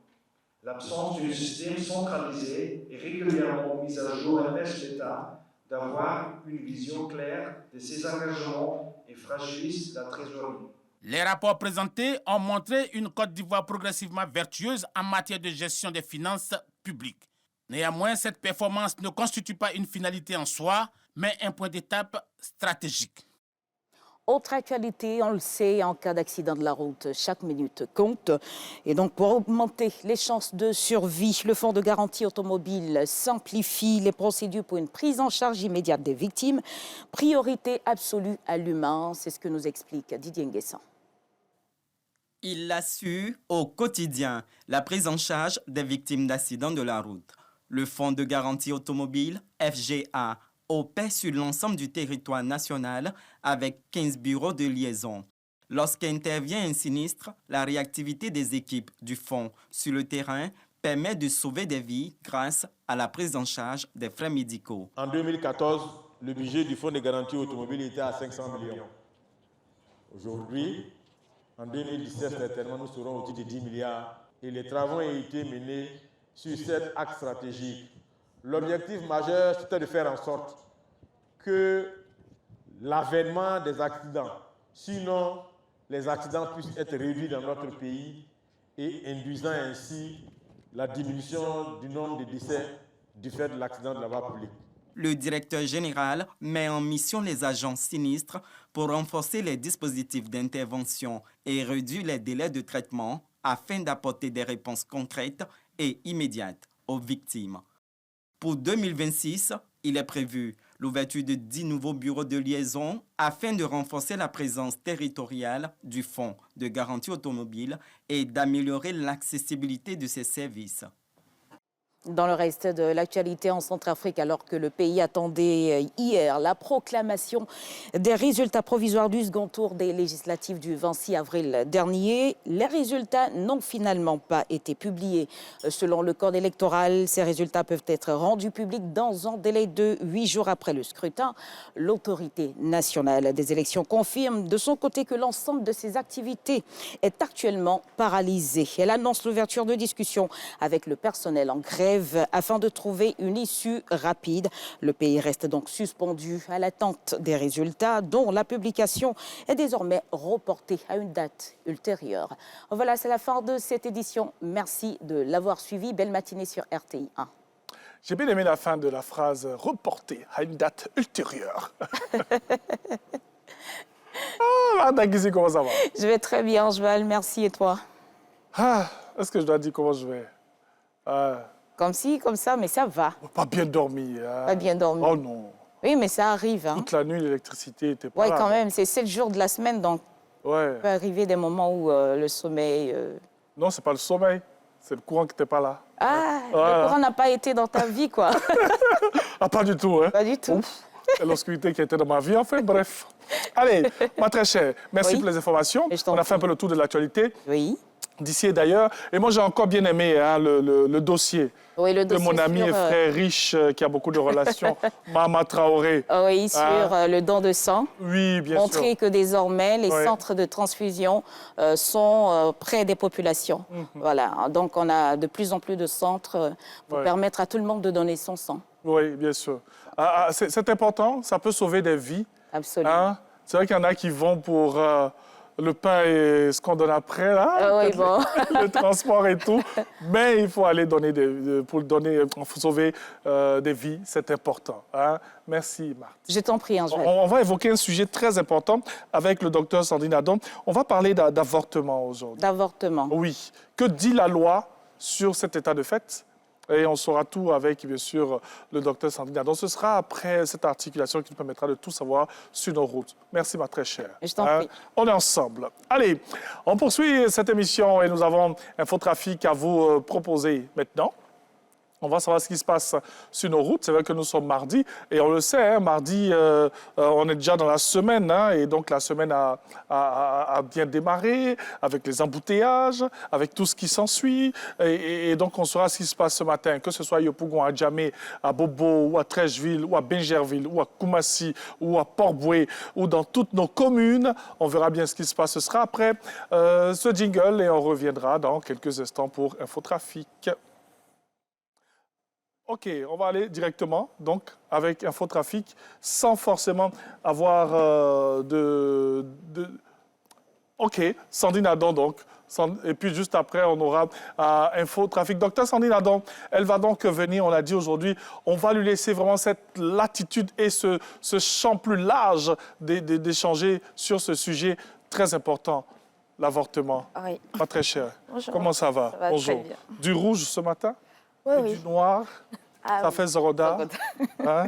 L'absence d'un système centralisé et régulièrement mis à jour empêche l'État d'avoir une vision claire de ses engagements et fragilise la trésorerie. Les rapports présentés ont montré une Côte d'Ivoire progressivement vertueuse en matière de gestion des finances publiques. Néanmoins, cette performance ne constitue pas une finalité en soi, mais un point d'étape stratégique. Autre actualité, on le sait, en cas d'accident de la route, chaque minute compte. Et donc, pour augmenter les chances de survie, le Fonds de garantie automobile simplifie les procédures pour une prise en charge immédiate des victimes. Priorité absolue à l'humain, c'est ce que nous explique Didier Nguessan. Il assure au quotidien la prise en charge des victimes d'accidents de la route. Le Fonds de garantie automobile, FGA, opère sur l'ensemble du territoire national avec 15 bureaux de liaison. Lorsqu'intervient un sinistre, la réactivité des équipes du fonds sur le terrain permet de sauver des vies grâce à la prise en charge des frais médicaux. En 2014, le budget du Fonds de garantie automobile était à 500 millions. Aujourd'hui, en 2017, certainement, nous serons au-dessus de 10 milliards et les travaux ont été menés sur 7 axes stratégiques. L'objectif majeur, c'était de faire en sorte que l'avènement des accidents, sinon les accidents puissent être réduits dans notre pays et induisant ainsi la diminution du nombre de décès du fait de l'accident de la voie publique. Le directeur général met en mission les agents sinistres pour renforcer les dispositifs d'intervention et réduire les délais de traitement afin d'apporter des réponses concrètes et immédiates aux victimes. Pour 2026, il est prévu l'ouverture de 10 nouveaux bureaux de liaison afin de renforcer la présence territoriale du Fonds de garantie automobile et d'améliorer l'accessibilité de ses services. Dans le reste de l'actualité en Centrafrique, alors que le pays attendait hier la proclamation des résultats provisoires du second tour des législatives du 26 avril dernier, les résultats n'ont finalement pas été publiés. Selon le code électoral, ces résultats peuvent être rendus publics dans un délai de 8 jours après le scrutin. L'autorité nationale des élections confirme de son côté que l'ensemble de ses activités est actuellement paralysé. Elle annonce l'ouverture de discussions avec le personnel en grève afin de trouver une issue rapide. Le pays reste donc suspendu à l'attente des résultats dont la publication est désormais reportée à une date ultérieure. Voilà, c'est la fin de cette édition. Merci de l'avoir suivi. Belle matinée sur RTI 1. J'ai bien aimé la fin de la phrase « reportée à une date ultérieure ». Ah, Daguizi, comment ça va? Je vais très bien, Joël. Merci. Et toi? Est-ce que je dois dire comment je vais? Comme ci, comme ça, mais ça va. Pas bien dormi. Pas bien dormi. Oh non. Oui, mais ça arrive. Hein. Toute la nuit, l'électricité était pas là. Oui, quand même. C'est 7 jours de la semaine, donc ouais. il peut arriver des moments où le sommeil... Non, c'est pas le sommeil. C'est le courant qui n'était pas là. Ah, voilà. Le courant n'a pas été dans ta vie, quoi. Ah, pas du tout, hein? Pas du tout. C'est l'obscurité qui était dans ma vie, enfin, bref. Allez, ma très chère, merci pour les informations. On a fait un peu le tour de l'actualité. Oui. D'ici et d'ailleurs. Et moi, j'ai encore bien aimé le dossier de mon ami et frère riche qui a beaucoup de relations, Mama Traoré. Oui, sur le don de sang. Oui, bien sûr. Montrer que désormais, les centres de transfusion sont près des populations. Voilà. Donc, on a de plus en plus de centres pour permettre à tout le monde de donner son sang. Oui, bien sûr. C'est important, ça peut sauver des vies. Absolument. C'est vrai qu'il y en a qui vont pour... le pain et ce qu'on donne après, là, oui, bon. le transport et tout. Mais il faut aller donner pour sauver des vies, c'est important. Hein? Merci, Marthe. Je t'en prie, Angèle. On va évoquer un sujet très important avec le docteur Sandrine Adom. On va parler d'avortement aujourd'hui. D'avortement. Oui. Que dit la loi sur cet état de fait? Et on saura tout avec, bien sûr, le docteur Sandrine Adon. Ce sera après cette articulation qui nous permettra de tout savoir sur nos routes. Merci, ma très chère. Je t'en prie. On est ensemble. Allez, on poursuit cette émission et nous avons Infotrafic à vous proposer maintenant. On va savoir ce qui se passe sur nos routes. C'est vrai que nous sommes mardi et on le sait, hein, mardi, on est déjà dans la semaine et donc la semaine a bien démarré avec les embouteillages, avec tout ce qui s'ensuit. Et donc on saura ce qui se passe ce matin, que ce soit à Yopougon, à Djamé, à Bobo, ou à Trècheville, ou à Bingerville, ou à Koumassi, ou à Port-Boué, ou dans toutes nos communes. On verra bien ce qui se passe. Ce sera après ce jingle et on reviendra dans quelques instants pour Infotrafic. OK, on va aller directement donc avec Infotrafic sans forcément avoir OK, Sandrine Adon donc. Et puis juste après, on aura Infotrafic. Docteur Sandrine Adon, elle va donc venir, on l'a dit aujourd'hui, on va lui laisser vraiment cette latitude et ce champ plus large d'échanger sur ce sujet très important, l'avortement. Oui. Pas très cher. Bonjour. Comment ça va? Ça va Bonjour. très bien. Du rouge ce matin? Oui. Du noir? Ça fait Zoroda? Hein?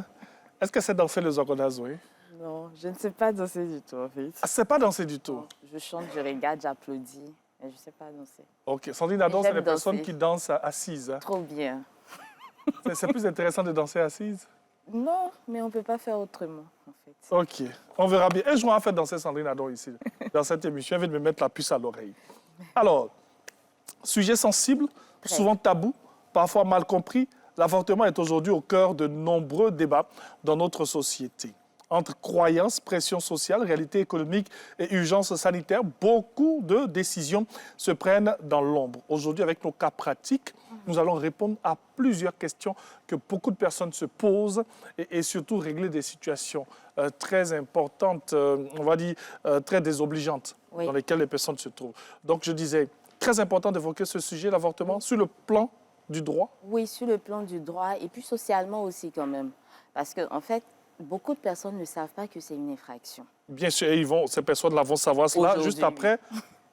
Est-ce que c'est danser le Zoroda, Zoé? Non, je ne sais pas danser du tout, en fait. Ah, c'est pas danser du tout? Non, je chante, je regarde, j'applaudis, mais je ne sais pas danser. OK. Sandrine Adon, c'est les personnes qui dansent assises. Hein? Trop bien. C'est plus intéressant de danser assise? Non, mais on ne peut pas faire autrement, en fait. OK. On verra bien. Et je vais faire danser Sandrine Adon ici, dans cette émission. Elle vient de me mettre la puce à l'oreille. Alors, sujet sensible, souvent tabou, parfois mal compris. L'avortement est aujourd'hui au cœur de nombreux débats dans notre société. Entre croyances, pression sociale, réalité économique et urgence sanitaire, beaucoup de décisions se prennent dans l'ombre. Aujourd'hui, avec nos cas pratiques, nous allons répondre à plusieurs questions que beaucoup de personnes se posent et surtout régler des situations très importantes, on va dire très désobligeantes, dans lesquelles les personnes se trouvent. Donc, je disais, très important d'évoquer ce sujet, l'avortement, sur le plan du droit? Oui, sur le plan du droit et puis socialement aussi quand même. Parce qu'en fait, beaucoup de personnes ne savent pas que c'est une infraction. Bien sûr, ces personnes-là vont savoir cela juste après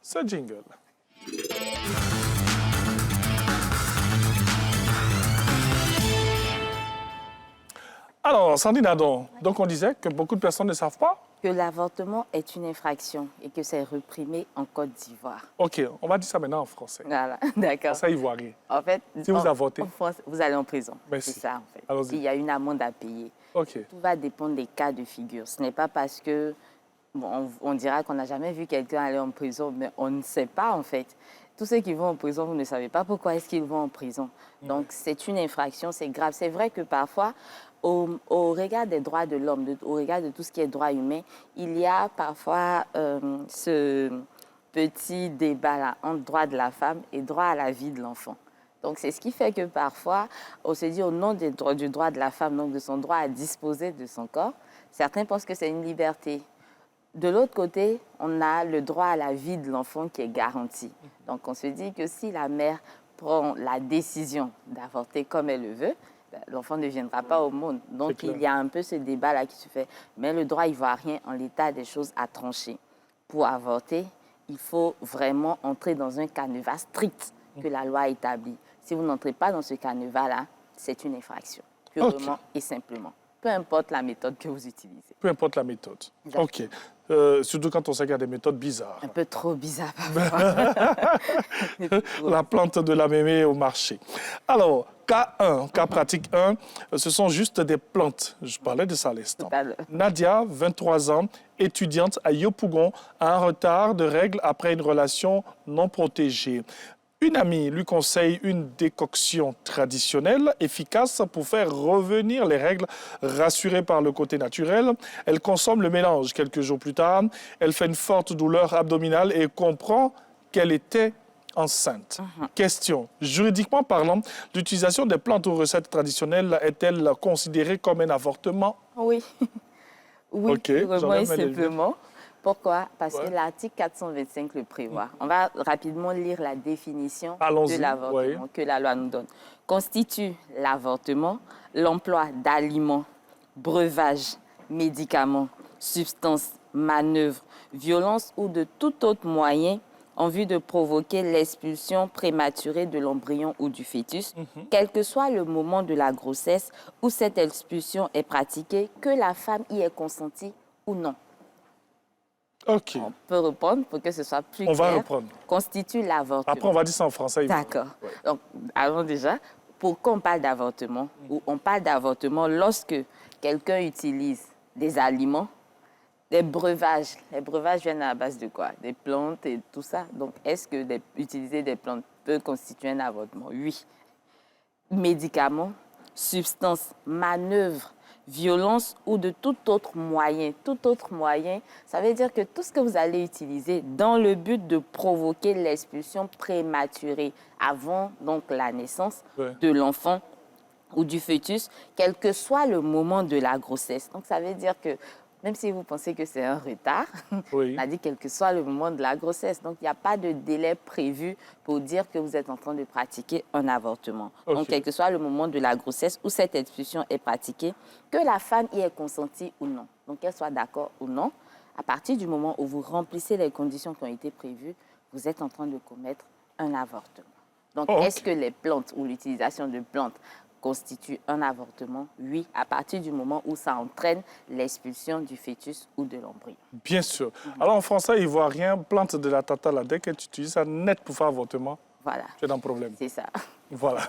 ce jingle. Alors, Sandrine Adon, donc on disait que beaucoup de personnes ne savent pas que l'avortement est une infraction et que c'est reprimé en Côte d'Ivoire. OK, on va dire ça maintenant en français. Voilà, d'accord. Ça ivoirien. En fait, si vous avortez, en France, vous allez en prison. Merci. C'est ça, en fait. Allons-y. Il y a une amende à payer. OK. Tout va dépendre des cas de figure. Ce n'est pas parce que on dira qu'on n'a jamais vu quelqu'un aller en prison, mais on ne sait pas, en fait. Tous ceux qui vont en prison, vous ne savez pas pourquoi est-ce qu'ils vont en prison. Donc, c'est une infraction, c'est grave. C'est vrai que parfois, au regard des droits de l'homme, au regard de tout ce qui est droit humain, il y a parfois ce petit débat-là entre droit de la femme et droit à la vie de l'enfant. Donc, c'est ce qui fait que parfois, on se dit au nom du droit de la femme, donc de son droit à disposer de son corps, certains pensent que c'est une liberté. De l'autre côté, on a le droit à la vie de l'enfant qui est garanti. Donc, on se dit que si la mère prend la décision d'avorter comme elle le veut, l'enfant ne viendra pas au monde. Donc, il y a un peu ce débat-là qui se fait. Mais le droit ivoirien, en l'état des choses, a tranché. Pour avorter, il faut vraiment entrer dans un canevas strict que la loi établit. Si vous n'entrez pas dans ce canevas-là, c'est une infraction, purement et simplement. Peu importe la méthode que vous utilisez. Peu importe la méthode. OK. Surtout quand on sait qu'il y a des méthodes bizarres. Un peu trop bizarres. La plante de la mémé au marché. Alors, cas 1, cas pratique 1, ce sont juste des plantes. Je parlais de ça à l'instant. Nadia, 23 ans, étudiante à Yopougon, a un retard de règles après une relation non protégée. Une amie lui conseille une décoction traditionnelle efficace pour faire revenir les règles. Rassurée par le côté naturel, elle consomme le mélange. Quelques jours plus tard, elle fait une forte douleur abdominale et comprend qu'elle était enceinte. Question. Juridiquement parlant, l'utilisation des plantes ou recettes traditionnelles est-elle considérée comme un avortement? Oui. Oui, okay, vraiment et simplement. Pourquoi? Parce que l'article 425 le prévoit. On va rapidement lire la définition de l'avortement que la loi nous donne. Constitue l'avortement l'emploi d'aliments, breuvages, médicaments, substances, manœuvres, violences ou de tout autre moyen en vue de provoquer l'expulsion prématurée de l'embryon ou du fœtus, quel que soit le moment de la grossesse où cette expulsion est pratiquée, que la femme y ait consenti ou non. OK. On peut reprendre pour que ce soit plus clair. On va reprendre. Constitue l'avortement. Après, on va dire ça en français. D'accord. Ouais. Donc, allons déjà. Pourquoi on parle d'avortement? On parle d'avortement lorsque quelqu'un utilise des aliments, des breuvages. Les breuvages viennent à la base de quoi? Des plantes et tout ça. Donc, est-ce que utiliser des plantes peut constituer un avortement? Oui. Médicaments, substances, manœuvres, violence ou de tout autre moyen. Tout autre moyen, ça veut dire que tout ce que vous allez utiliser dans le but de provoquer l'expulsion prématurée avant donc la naissance de l'enfant ou du fœtus, quel que soit le moment de la grossesse. Donc, ça veut dire que même si vous pensez que c'est un retard, on a dit quel que soit le moment de la grossesse. Donc, il n'y a pas de délai prévu pour dire que vous êtes en train de pratiquer un avortement. Donc, quel que soit le moment de la grossesse où cette expulsion est pratiquée, que la femme y ait consenti ou non, donc qu'elle soit d'accord ou non, à partir du moment où vous remplissez les conditions qui ont été prévues, vous êtes en train de commettre un avortement. Donc, est-ce que les plantes ou l'utilisation de plantes constitue un avortement? Oui, à partir du moment où ça entraîne l'expulsion du fœtus ou de l'embryon. Bien sûr. Alors, en français, ivoirien, plante de la tata, là, dès que tu utilises ça net pour faire avortement, voilà. Tu es dans le problème. C'est ça. Voilà.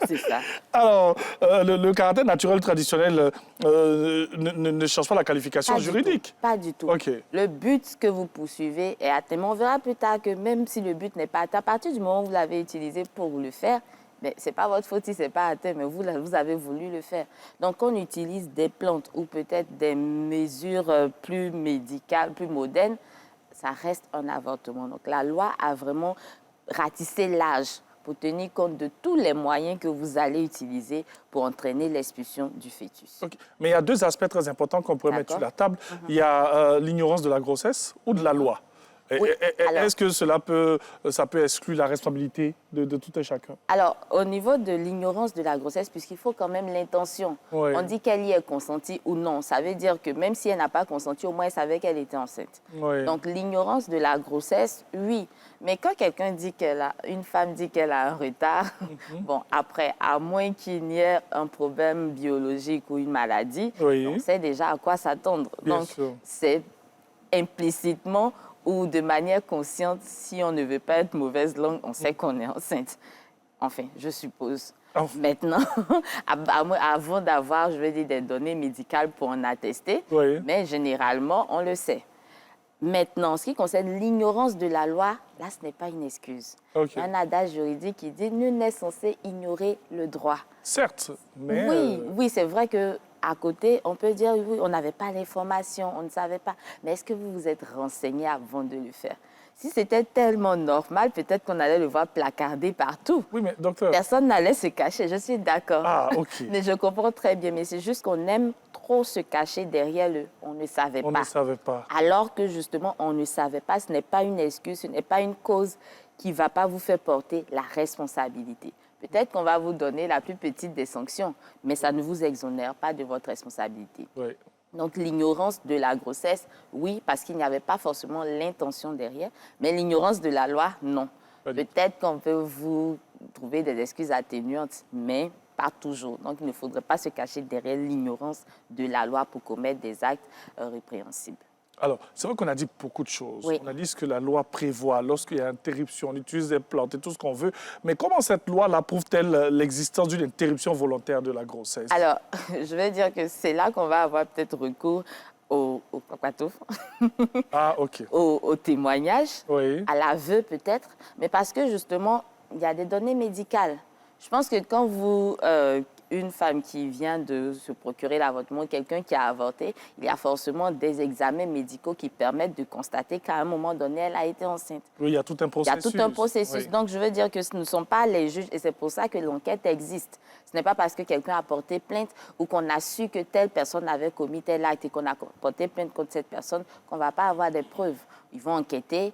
C'est ça. Alors, le caractère naturel traditionnel ne change pas la qualification juridique? Pas du tout. OK. Le but que vous poursuivez est atteint. On verra plus tard que même si le but n'est pas atteint, à partir du moment où vous l'avez utilisé pour le faire, mais ce n'est pas votre faute si ce n'est pas atteint, mais vous avez voulu le faire. Donc, on utilise des plantes ou peut-être des mesures plus médicales, plus modernes, ça reste un avortement. Donc, la loi a vraiment ratissé l'âge pour tenir compte de tous les moyens que vous allez utiliser pour entraîner l'expulsion du fœtus. Okay. Mais il y a deux aspects très importants qu'on pourrait mettre sur la table. Il y a l'ignorance de la grossesse ou de la loi. Oui, est-ce que ça peut exclure la responsabilité de tout et chacun? Alors, au niveau de l'ignorance de la grossesse, puisqu'il faut quand même l'intention, on dit qu'elle y est consentie ou non. Ça veut dire que même si elle n'a pas consenti, au moins elle savait qu'elle était enceinte. Donc, l'ignorance de la grossesse, oui. Mais quand quelqu'un dit une femme dit qu'elle a un retard, bon, après, à moins qu'il n'y ait un problème biologique ou une maladie, on sait déjà à quoi s'attendre. Donc, c'est implicitement ou de manière consciente, si on ne veut pas être mauvaise langue, on sait qu'on est enceinte. Enfin, je suppose. Maintenant, avant d'avoir, je veux dire, des données médicales pour en attester, mais généralement, on le sait. Maintenant, en ce qui concerne l'ignorance de la loi, là, ce n'est pas une excuse. Il y a un adage juridique qui dit « nul n'est censé ignorer le droit ». Certes, mais... Oui, c'est vrai que à côté, on peut dire, oui, on n'avait pas l'information, on ne savait pas. Mais est-ce que vous vous êtes renseigné avant de le faire? Si c'était tellement normal, peut-être qu'on allait le voir placardé partout. Oui, mais docteur... Personne n'allait se cacher, je suis d'accord. Ah, OK. Mais je comprends très bien, mais c'est juste qu'on aime trop se cacher derrière le « on ne savait pas ». On ne savait pas. Alors que justement, on ne savait pas, ce n'est pas une excuse, ce n'est pas une cause qui ne va pas vous faire porter la responsabilité. Peut-être qu'on va vous donner la plus petite des sanctions, mais ça ne vous exonère pas de votre responsabilité. Donc, l'ignorance de la grossesse, oui, parce qu'il n'y avait pas forcément l'intention derrière, mais l'ignorance de la loi, non. Peut-être qu'on peut vous trouver des excuses atténuantes, mais pas toujours. Donc, il ne faudrait pas se cacher derrière l'ignorance de la loi pour commettre des actes répréhensibles. Alors, c'est vrai qu'on a dit beaucoup de choses. On a dit ce que la loi prévoit lorsqu'il y a interruption, on utilise des plantes et tout ce qu'on veut. Mais comment cette loi prouve-t-elle l'existence d'une interruption volontaire de la grossesse? Alors, je vais dire que c'est là qu'on va avoir peut-être recours au au témoignage, à l'aveu peut-être, mais parce que justement, il y a des données médicales. Je pense que quand vous... une femme qui vient de se procurer l'avortement, quelqu'un qui a avorté, il y a forcément des examens médicaux qui permettent de constater qu'à un moment donné, elle a été enceinte. Oui, il y a tout un processus. Il y a tout un processus. Donc, je veux dire que ce ne sont pas les juges et c'est pour ça que l'enquête existe. Ce n'est pas parce que quelqu'un a porté plainte ou qu'on a su que telle personne avait commis tel acte et qu'on a porté plainte contre cette personne qu'on ne va pas avoir des preuves. Ils vont enquêter.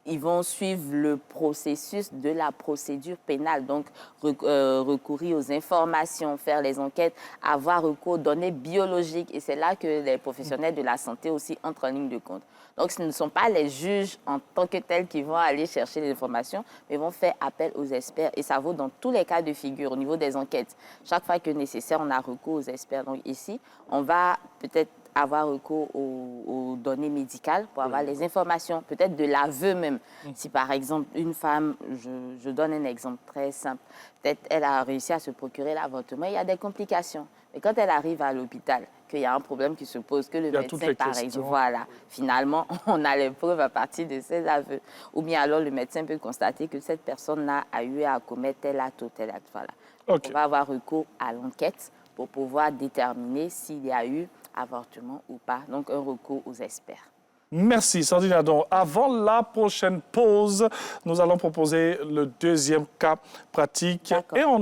ils vont suivre le processus de la procédure pénale, donc recourir aux informations, faire les enquêtes, avoir recours aux données biologiques. Et c'est là que les professionnels de la santé aussi entrent en ligne de compte. Donc, ce ne sont pas les juges en tant que tels qui vont aller chercher les informations, mais vont faire appel aux experts. Et ça vaut dans tous les cas de figure au niveau des enquêtes. Chaque fois que nécessaire, on a recours aux experts. Donc ici, on va peut-être avoir recours aux données médicales pour avoir les informations, peut-être de l'aveu même. Si par exemple, une femme, je donne un exemple très simple, peut-être elle a réussi à se procurer l'avortement, il y a des complications. Mais quand elle arrive à l'hôpital, qu'il y a un problème qui se pose, que le médecin, par exemple, voilà, finalement, on a les preuves à partir de ces aveux. Ou bien alors, le médecin peut constater que cette personne-là a eu à commettre tel acte ou tel acte. Voilà. On va avoir recours à l'enquête pour pouvoir déterminer s'il y a eu avortement ou pas. Donc, un recours aux experts. Merci, Sandrine Adon. Avant la prochaine pause, nous allons proposer le deuxième cas pratique. Et on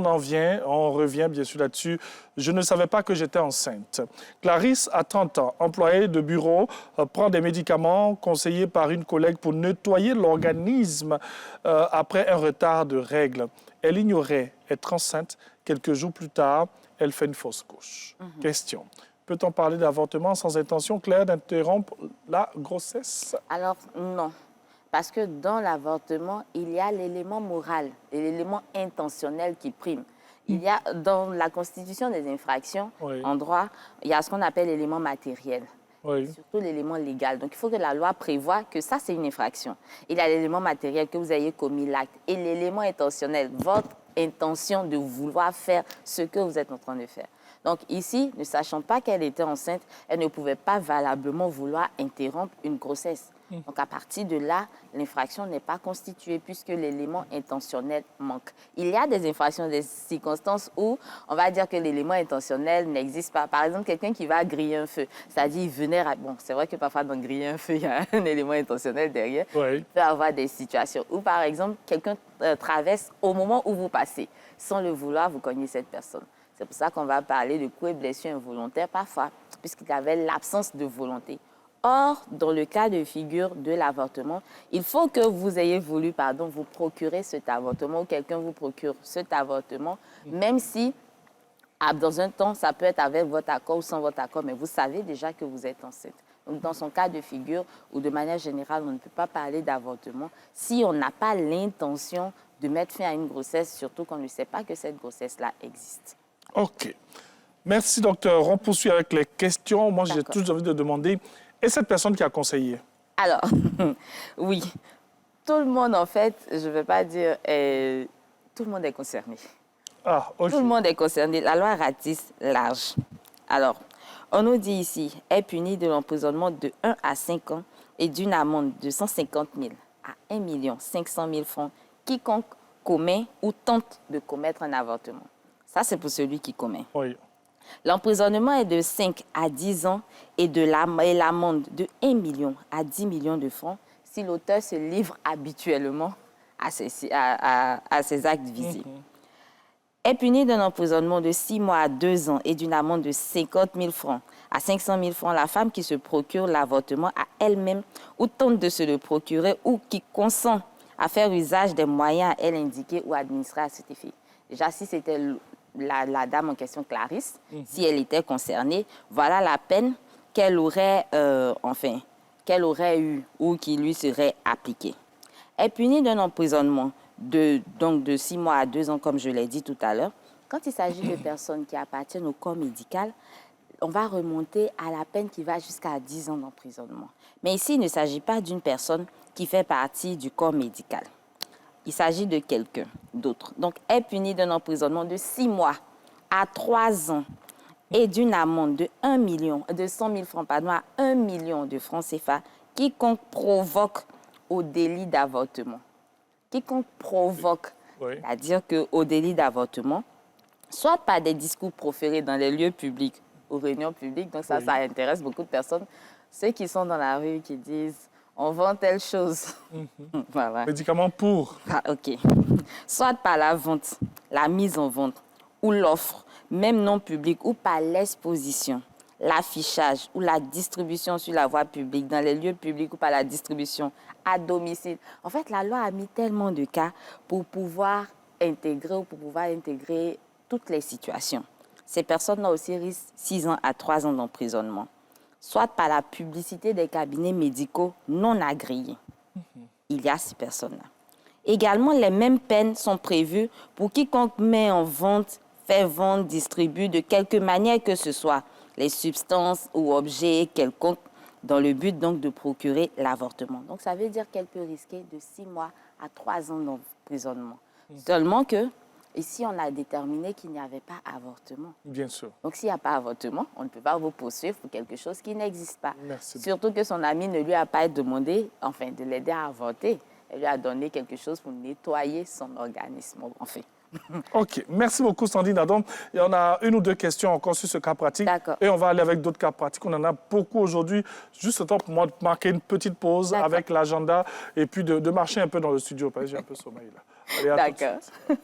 revient bien sûr là-dessus. Je ne savais pas que j'étais enceinte. Clarisse a 30 ans, employée de bureau, prend des médicaments conseillés par une collègue pour nettoyer l'organisme après un retard de règles. Elle ignorait être enceinte. Quelques jours plus tard, elle fait une fausse couche. Question. Peut-on parler d'avortement sans intention claire d'interrompre la grossesse? Alors, non. Parce que dans l'avortement, il y a l'élément moral et l'élément intentionnel qui prime. Il y a, dans la constitution des infractions, en droit, il y a ce qu'on appelle l'élément matériel. Surtout l'élément légal. Donc, il faut que la loi prévoie que ça, c'est une infraction. Il y a l'élément matériel, que vous ayez commis l'acte, et l'élément intentionnel, votre intention de vouloir faire ce que vous êtes en train de faire. Donc ici, ne sachant pas qu'elle était enceinte, elle ne pouvait pas valablement vouloir interrompre une grossesse. Donc à partir de là, l'infraction n'est pas constituée puisque l'élément intentionnel manque. Il y a des infractions, des circonstances où on va dire que l'élément intentionnel n'existe pas. Par exemple, quelqu'un qui va griller un feu, c'est-à-dire il venait... Bon, c'est vrai que parfois dans griller un feu, il y a un élément intentionnel derrière. Il peut y avoir des situations où, par exemple, quelqu'un traverse au moment où vous passez. Sans le vouloir, vous cognez cette personne. C'est pour ça qu'on va parler de coups et blessures involontaires parfois, puisqu'il y avait l'absence de volonté. Or, dans le cas de figure de l'avortement, il faut que vous ayez voulu, vous procurer cet avortement ou quelqu'un vous procure cet avortement, même si, dans un temps, ça peut être avec votre accord ou sans votre accord, mais vous savez déjà que vous êtes enceinte. Donc, dans son cas de figure ou de manière générale, on ne peut pas parler d'avortement si on n'a pas l'intention de mettre fin à une grossesse, surtout qu'on ne sait pas que cette grossesse-là existe. OK. Merci, docteur. On poursuit avec les questions. Moi, j'ai toujours envie de demander, et cette personne qui a conseillé? Alors, oui. Tout le monde, en fait, je ne vais pas dire... tout le monde est concerné. Tout le monde est concerné. La loi ratisse large. Alors, on nous dit ici, est puni de l'emprisonnement de 1 à 5 ans et d'une amende de 150 000 à 1 500 000 francs quiconque commet ou tente de commettre un avortement. Ça, c'est pour celui qui commet. L'emprisonnement est de 5 à 10 ans et l'amende de 1 million à 10 millions de francs si l'auteur se livre habituellement à ces actes visés. Est puni d'un emprisonnement de 6 mois à 2 ans et d'une amende de 50 000 francs à 500 000 francs la femme qui se procure l'avortement à elle-même ou tente de se le procurer ou qui consent à faire usage des moyens à elle indiqués ou administrés à cet effet. Déjà, si c'était la dame en question, Clarisse, si elle était concernée, voilà la peine qu'elle aurait, qu'elle aurait eue ou qui lui serait appliquée. Elle est punie d'un emprisonnement de 6 mois à 2 ans, comme je l'ai dit tout à l'heure. Quand il s'agit de personnes qui appartiennent au corps médical, on va remonter à la peine qui va jusqu'à 10 ans d'emprisonnement. Mais ici, il ne s'agit pas d'une personne qui fait partie du corps médical. Il s'agit de quelqu'un d'autre. Donc, est puni d'un emprisonnement de 6 mois à 3 ans et d'une amende de 100 000 francs à 1 million de francs CFA quiconque provoque au délit d'avortement. Quiconque provoque, c'est-à-dire qu'au délit d'avortement, soit par des discours proférés dans les lieux publics, aux réunions publiques, donc ça intéresse beaucoup de personnes, ceux qui sont dans la rue qui disent on vend telle chose. Voilà. Médicaments pour. OK. Soit par la vente, la mise en vente, ou l'offre, même non publique, ou par l'exposition, l'affichage ou la distribution sur la voie publique, dans les lieux publics ou par la distribution à domicile. En fait, la loi a mis tellement de cas pour pouvoir intégrer toutes les situations. Ces personnes-là aussi risquent 6 ans à 3 ans d'emprisonnement, soit par la publicité des cabinets médicaux non agréés. Il y a ces personnes-là. Également, les mêmes peines sont prévues pour quiconque met en vente, fait vendre, distribue de quelque manière que ce soit les substances ou objets quelconques dans le but donc de procurer l'avortement. Donc ça veut dire qu'elle peut risquer de 6 mois à 3 ans d'emprisonnement. Seulement que ici, on a déterminé qu'il n'y avait pas avortement. Bien sûr. Donc, s'il n'y a pas avortement, on ne peut pas vous poursuivre pour quelque chose qui n'existe pas. Merci. Surtout que son ami ne lui a pas demandé, enfin, de l'aider à avorter. Elle lui a donné quelque chose pour nettoyer son organisme, en fait. OK. Merci beaucoup, Sandrine Adam. Et on a 1 ou 2 questions encore sur ce cas pratique. Et on va aller avec d'autres cas pratiques. On en a beaucoup aujourd'hui. Juste le temps pour moi de marquer une petite pause avec l'agenda et puis de marcher un peu dans le studio, parce que j'ai un peu sommeil là. Allez, à tout de suite.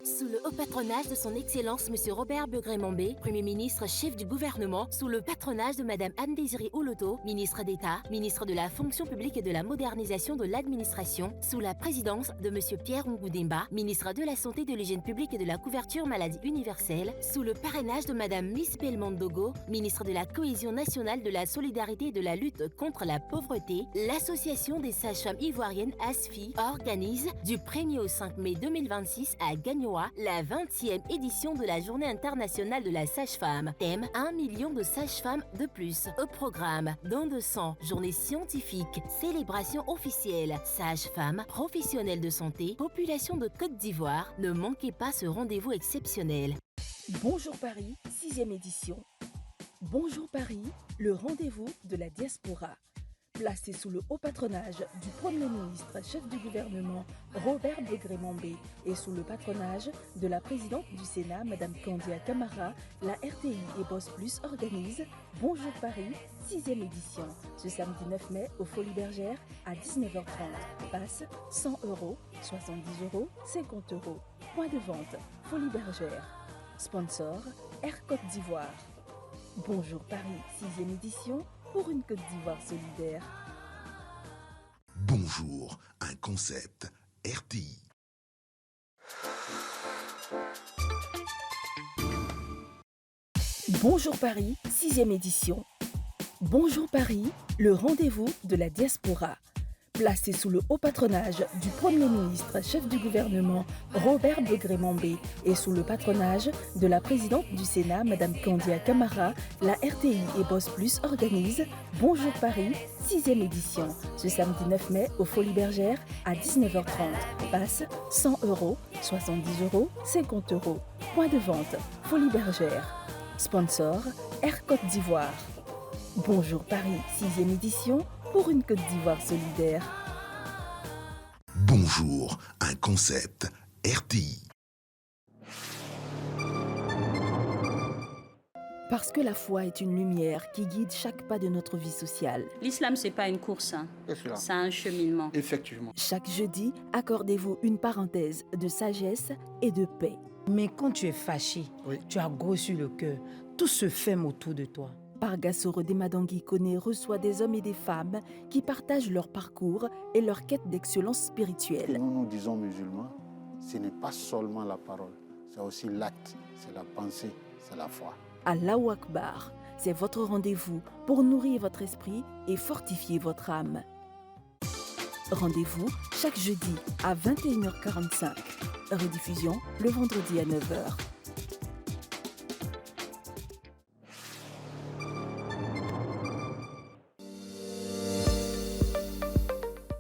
Sous le haut patronage de son Excellence M. Robert Begré-Mambé, Premier ministre chef du gouvernement, sous le patronage de Mme Anne-Désirée Oloto, ministre d'État, ministre de la fonction publique et de la modernisation de l'administration, sous la présidence de M. Pierre Ngoudemba, ministre de la Santé, de l'Hygiène publique et de la couverture maladie universelle, sous le parrainage de Mme Miss Belmondo, ministre de la Cohésion nationale, de la solidarité et de la lutte contre la pauvreté, l'Association des sages-femmes ivoiriennes ASFI organise du 1er au 5 mai 2026 à Gagnoa la 20e édition de la Journée internationale de la sage-femme. Thème 1 million de sages-femmes de plus. Au programme don de sang, journée scientifique, célébration officielle, sages-femmes, professionnels de santé, population de Côte d'Ivoire. Ne manquez pas ce rendez-vous exceptionnel. Bonjour Paris, 6e édition. Bonjour Paris, le rendez-vous de la diaspora. Placé sous le haut patronage du Premier ministre, chef du gouvernement, Robert Begré-Mambé, et sous le patronage de la présidente du Sénat, Mme Candia Camara, la RTI et Boss Plus organise Bonjour Paris, 6e édition, ce samedi 9 mai au Folies Bergère à 19h30. Passe 100 €, 70 €, 50 €. Point de vente, Folies Bergère. Sponsor, Air Côte d'Ivoire. Bonjour Paris, 6e édition, pour une Côte d'Ivoire solidaire. Bonjour, un concept RTI. Bonjour Paris, 6e édition. Bonjour Paris, le rendez-vous de la diaspora. Placé sous le haut patronage du Premier ministre, chef du gouvernement, Robert Begré-Mambé, et sous le patronage de la présidente du Sénat, Mme Candia Camara, la RTI et Boss Plus organise Bonjour Paris, 6e édition, ce samedi 9 mai au Folies Bergère à 19h30. Passe 100 €, 70 €, 50 €. Point de vente, Folies Bergère. Sponsor, Air Côte d'Ivoire. Bonjour Paris, 6e édition, pour une Côte d'Ivoire solidaire. Bonjour, un concept RTI. Parce que la foi est une lumière qui guide chaque pas de notre vie sociale. L'islam, c'est pas une course, hein. C'est un cheminement. Effectivement. Chaque jeudi, accordez-vous une parenthèse de sagesse et de paix. Mais quand tu es fâché, tu as gros sur le cœur, tout se ferme autour de toi. Pargasoro Demadangui Koné reçoit des hommes et des femmes qui partagent leur parcours et leur quête d'excellence spirituelle. Nous nous disons musulmans, ce n'est pas seulement la parole, c'est aussi l'acte, c'est la pensée, c'est la foi. Allahu Akbar, c'est votre rendez-vous pour nourrir votre esprit et fortifier votre âme. Rendez-vous chaque jeudi à 21h45. Rediffusion le vendredi à 9h.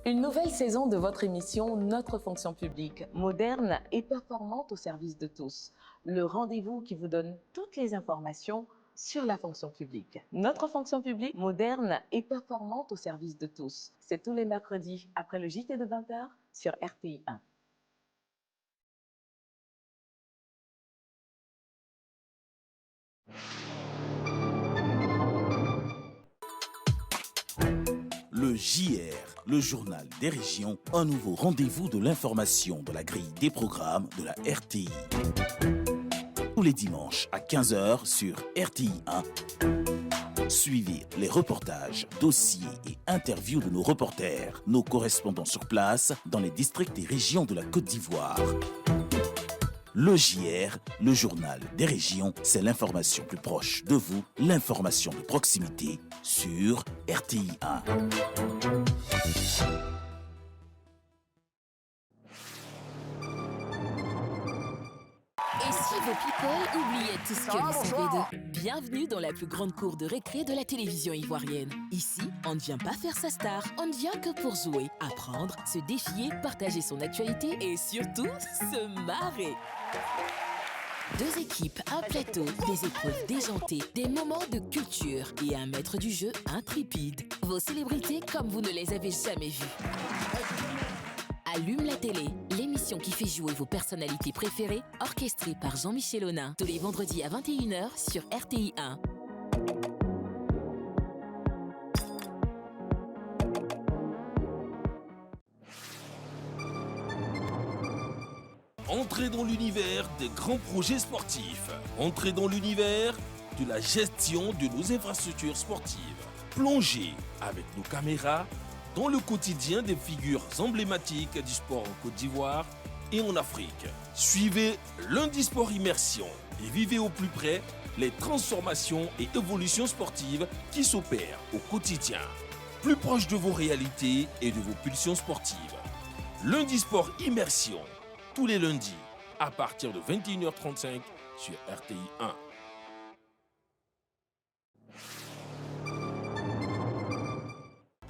Une nouvelle saison de votre émission Notre fonction publique, moderne et performante au service de tous. Le rendez-vous qui vous donne toutes les informations sur la fonction publique. Notre fonction publique, moderne et performante au service de tous. C'est tous les mercredis après le JT de 20h sur RTI 1. Le JR, le journal des régions, un nouveau rendez-vous de l'information de la grille des programmes de la RTI. Tous les dimanches à 15h sur RTI 1. Suivez les reportages, dossiers et interviews de nos reporters, nos correspondants sur place dans les districts et régions de la Côte d'Ivoire. Le JR, le journal des régions, c'est l'information plus proche de vous, l'information de proximité sur RTI 1. Et si vos people oubliaient tout ce que vous savez d'eux? Bienvenue dans la plus grande cour de récré de la télévision ivoirienne. Ici, on ne vient pas faire sa star, on ne vient que pour jouer, apprendre, se défier, partager son actualité et surtout, se marrer. Deux équipes, un plateau, des épreuves déjantées, des moments de culture et un maître du jeu intrépide. Vos célébrités comme vous ne les avez jamais vues. Allume la télé, l'émission qui fait jouer vos personnalités préférées, orchestrée par Jean-Michel Aunin, tous les vendredis à 21h sur RTI 1. Entrez dans l'univers des grands projets sportifs. Entrez dans l'univers de la gestion de nos infrastructures sportives. Plongez avec nos caméras dans le quotidien des figures emblématiques du sport en Côte d'Ivoire et en Afrique. Suivez Lundi Sport Immersion et vivez au plus près les transformations et évolutions sportives qui s'opèrent au quotidien. Plus proche de vos réalités et de vos pulsions sportives. Lundi Sport Immersion, tous les lundis à partir de 21h35 sur RTI 1.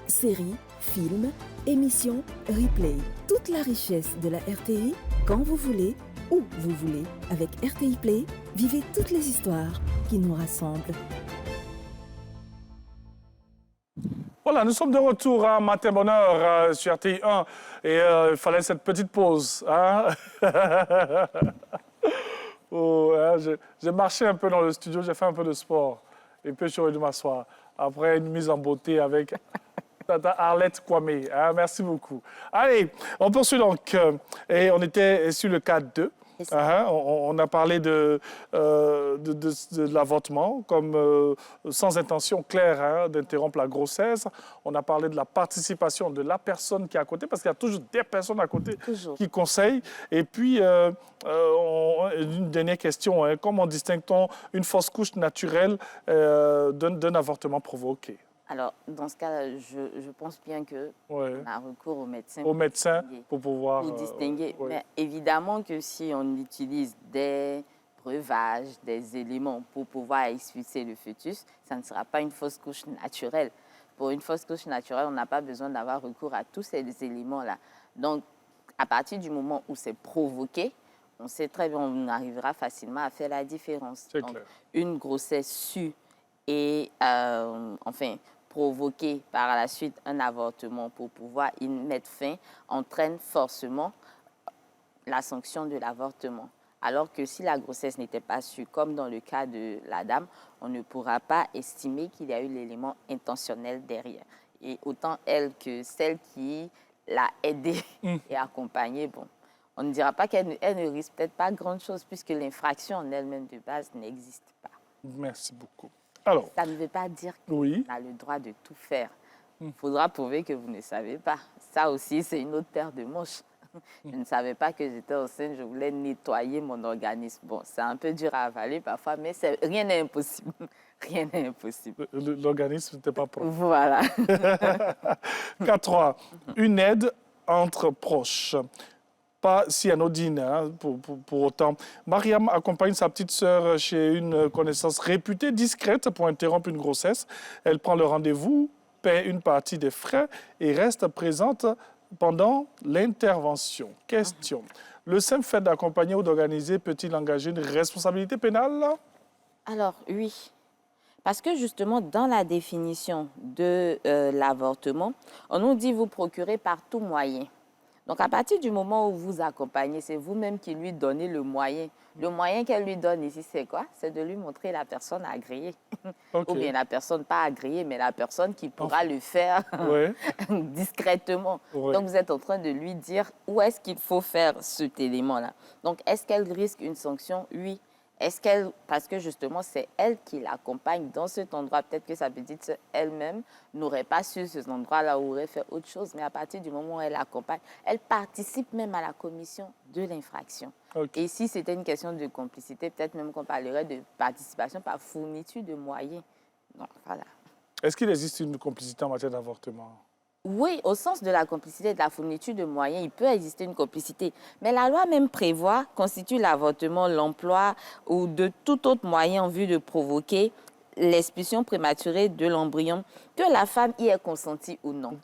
Séries, films, émissions, replay. Toute la richesse de la RTI, quand vous voulez, où vous voulez. Avec RTI Play, vivez toutes les histoires qui nous rassemblent. Voilà, nous sommes de retour à Matin Bonheur sur RTI 1 et il fallait cette petite pause. Hein? J'ai marché un peu dans le studio, j'ai fait un peu de sport et puis je suis revenu m'asseoir après une mise en beauté avec Tata Arlette Kwame. Hein? Merci beaucoup. Allez, on poursuit donc et on était sur le cas 2. On a parlé de l'avortement comme sans intention claire d'interrompre la grossesse. On a parlé de la participation de la personne qui est à côté, parce qu'il y a toujours des personnes à côté qui conseillent. Et puis, une dernière question, comment distingue-t-on une fausse couche naturelle d'un avortement provoqué? Alors, dans ce cas, je pense bien qu'on a recours aux médecins. Aux médecins pour pouvoir... Pour distinguer. Mais évidemment que si on utilise des breuvages, des éléments pour pouvoir expulser le fœtus, ça ne sera pas une fausse couche naturelle. Pour une fausse couche naturelle, on n'a pas besoin d'avoir recours à tous ces éléments-là. Donc, à partir du moment où c'est provoqué, on sait très bien, on arrivera facilement à faire la différence. Donc, clair. Une grossesse sue et, provoquer par la suite un avortement pour pouvoir y mettre fin entraîne forcément la sanction de l'avortement. Alors que si la grossesse n'était pas sûre, comme dans le cas de la dame, on ne pourra pas estimer qu'il y a eu l'élément intentionnel derrière. Et autant elle que celle qui l'a aidée et accompagnée, bon, on ne dira pas qu'elle ne risque peut-être pas grand-chose puisque l'infraction en elle-même de base n'existe pas. Merci beaucoup. Alors, ça ne veut pas dire qu'on a le droit de tout faire. Il faudra prouver que vous ne savez pas. Ça aussi, c'est une autre paire de manches. Je ne savais pas que j'étais enceinte, je voulais nettoyer mon organisme. Bon, c'est un peu dur à avaler parfois, mais rien n'est impossible. Rien n'est impossible. L'organisme n'était pas propre. Voilà. 4.3. Une aide entre proches. Pas si anodine, pour autant. Mariam accompagne sa petite sœur chez une connaissance réputée discrète pour interrompre une grossesse. Elle prend le rendez-vous, paie une partie des frais et reste présente pendant l'intervention. Question. Le simple fait d'accompagner ou d'organiser peut-il engager une responsabilité pénale? Alors, oui. Parce que justement, dans la définition de l'avortement, on nous dit vous procurer par tout moyen. Donc, à partir du moment où vous accompagnez, c'est vous-même qui lui donnez le moyen. Le moyen qu'elle lui donne ici, c'est quoi? C'est de lui montrer la personne agréée. Ou bien la personne pas agréée, mais la personne qui pourra le faire discrètement. Donc, vous êtes en train de lui dire où est-ce qu'il faut faire cet élément-là. Donc, est-ce qu'elle risque une sanction? Oui. Est-ce qu'elle, parce que justement, c'est elle qui l'accompagne dans cet endroit, peut-être que sa petite sœur elle-même n'aurait pas su cet endroit-là ou aurait fait autre chose, mais à partir du moment où elle l'accompagne, elle participe même à la commission de l'infraction. Et si c'était une question de complicité, peut-être même qu'on parlerait de participation par fourniture de moyens. Donc, voilà. Est-ce qu'il existe une complicité en matière d'avortement? Oui, au sens de la complicité et de la fourniture de moyens, il peut exister une complicité. Mais la loi même prévoit, constitue l'avortement, l'emploi ou de tout autre moyen en vue de provoquer l'expulsion prématurée de l'embryon, que la femme y ait consenti ou non.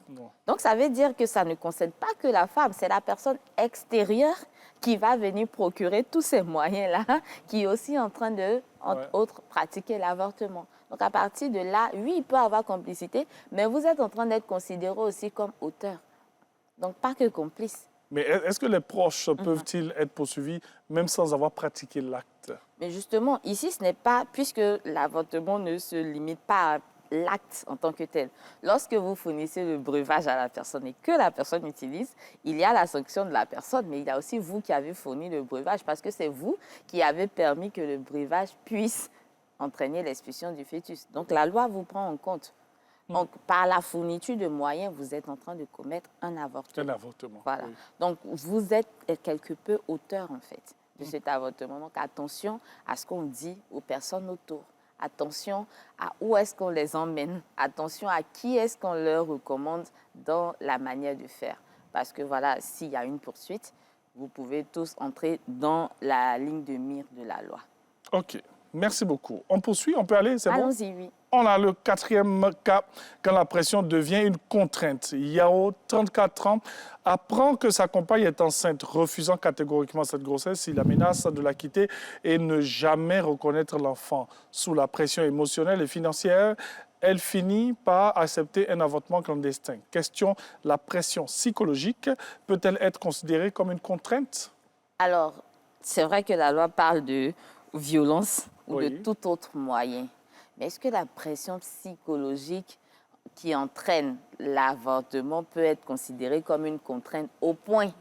Donc, ça veut dire que ça ne concerne pas que la femme, c'est la personne extérieure qui va venir procurer tous ces moyens-là, qui est aussi en train de, entre autres, pratiquer l'avortement. Donc, à partir de là, oui, il peut y avoir complicité, mais vous êtes en train d'être considéré aussi comme auteur. Donc, pas que complice. Mais est-ce que les proches peuvent-ils être poursuivis même sans avoir pratiqué l'acte? Mais justement, ici, ce n'est pas, puisque l'avortement ne se limite pas à l'acte en tant que tel. Lorsque vous fournissez le breuvage à la personne et que la personne utilise, il y a la sanction de la personne, mais il y a aussi vous qui avez fourni le breuvage parce que c'est vous qui avez permis que le breuvage puisse entraîner l'expulsion du fœtus. Donc, la loi vous prend en compte. Donc, par la fourniture de moyens, vous êtes en train de commettre un avortement. Un avortement. Voilà. Oui. Donc, vous êtes quelque peu auteur, en fait, de cet avortement. Donc, attention à ce qu'on dit aux personnes autour. Attention à où est-ce qu'on les emmène. Attention à qui est-ce qu'on leur recommande dans la manière de faire. Parce que, voilà, s'il y a une poursuite, vous pouvez tous entrer dans la ligne de mire de la loi. OK. Merci beaucoup. On poursuit, on peut aller, c'est bon? Allons-y, oui. On a le 4e cas, quand la pression devient une contrainte. Yao, 34 ans, apprend que sa compagne est enceinte, refusant catégoriquement cette grossesse. Il la menace de la quitter et ne jamais reconnaître l'enfant. Sous la pression émotionnelle et financière, elle finit par accepter un avortement clandestin. Question, la pression psychologique peut-elle être considérée comme une contrainte? Alors, c'est vrai que la loi parle de violence ou de tout autre moyen. Mais est-ce que la pression psychologique qui entraîne l'avortement peut être considérée comme une contrainte au point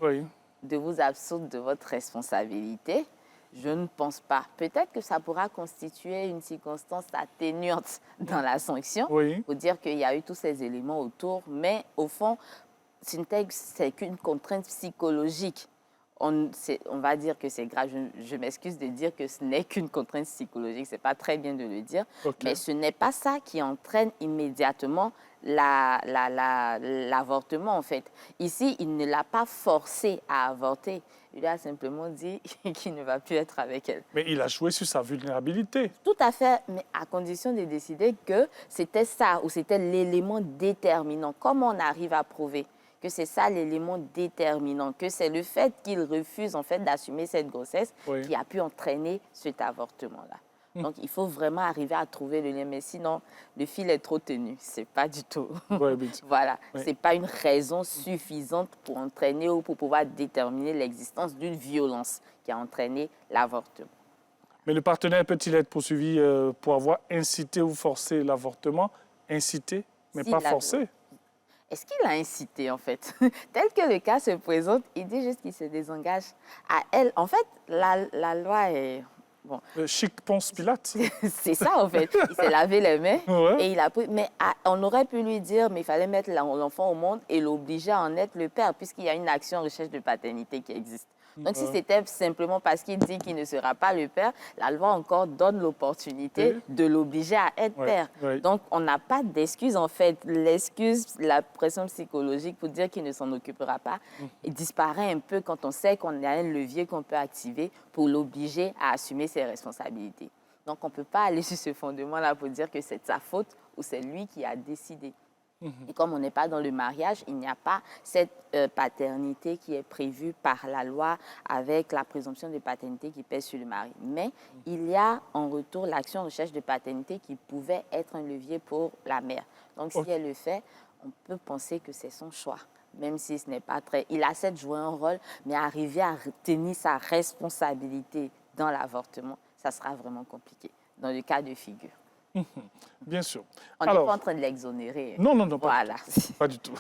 de vous absoudre de votre responsabilité? Je ne pense pas. Peut-être que ça pourra constituer une circonstance atténuante dans la sanction, pour dire qu'il y a eu tous ces éléments autour, mais au fond, c'est qu'une contrainte psychologique. On va dire que c'est grave. Je m'excuse de dire que ce n'est qu'une contrainte psychologique. Ce n'est pas très bien de le dire. Mais ce n'est pas ça qui entraîne immédiatement l'avortement, en fait. Ici, il ne l'a pas forcée à avorter. Il a simplement dit qu'il ne va plus être avec elle. Mais il a joué sur sa vulnérabilité. Tout à fait, mais à condition de décider que c'était ça ou c'était l'élément déterminant. Comment on arrive à prouver que c'est ça l'élément déterminant, que c'est le fait qu'il refuse en fait d'assumer cette grossesse qui a pu entraîner cet avortement-là. Donc, il faut vraiment arriver à trouver le lien. Mais sinon, le fil est trop tenu. Ce n'est pas du tout. Voilà. Ce n'est pas une raison suffisante pour entraîner ou pour pouvoir déterminer l'existence d'une violence qui a entraîné l'avortement. Mais le partenaire peut-il être poursuivi pour avoir incité ou forcé l'avortement? Incité, mais pas forcé? Est-ce qu'il a incité, en fait? Tel que le cas se présente, il dit juste qu'il se désengage à elle. En fait, la loi est... Bon. Chic Ponce Pilate. C'est ça, en fait. Il s'est lavé les mains et il a pris... Mais on aurait pu lui dire, mais il fallait mettre l'enfant au monde et l'obliger à en être le père, puisqu'il y a une action recherche de paternité qui existe. Donc, si c'était simplement parce qu'il dit qu'il ne sera pas le père, la loi encore donne l'opportunité de l'obliger à être père. Donc, on n'a pas d'excuse, en fait. L'excuse, la pression psychologique pour dire qu'il ne s'en occupera pas, disparaît un peu quand on sait qu'on a un levier qu'on peut activer pour l'obliger à assumer ses responsabilités. Donc, on ne peut pas aller sur ce fondement-là pour dire que c'est de sa faute ou c'est lui qui a décidé. Et comme on n'est pas dans le mariage, il n'y a pas cette paternité qui est prévue par la loi avec la présomption de paternité qui pèse sur le mari. Mais il y a en retour l'action recherche de paternité qui pouvait être un levier pour la mère. Donc si elle le fait, on peut penser que c'est son choix même si ce n'est pas très... Il accepte de jouer un rôle, mais arriver à tenir sa responsabilité dans l'avortement, ça sera vraiment compliqué, dans le cas de figure. Bien sûr. On n'est pas en train de l'exonérer. Non, voilà. Pas du tout.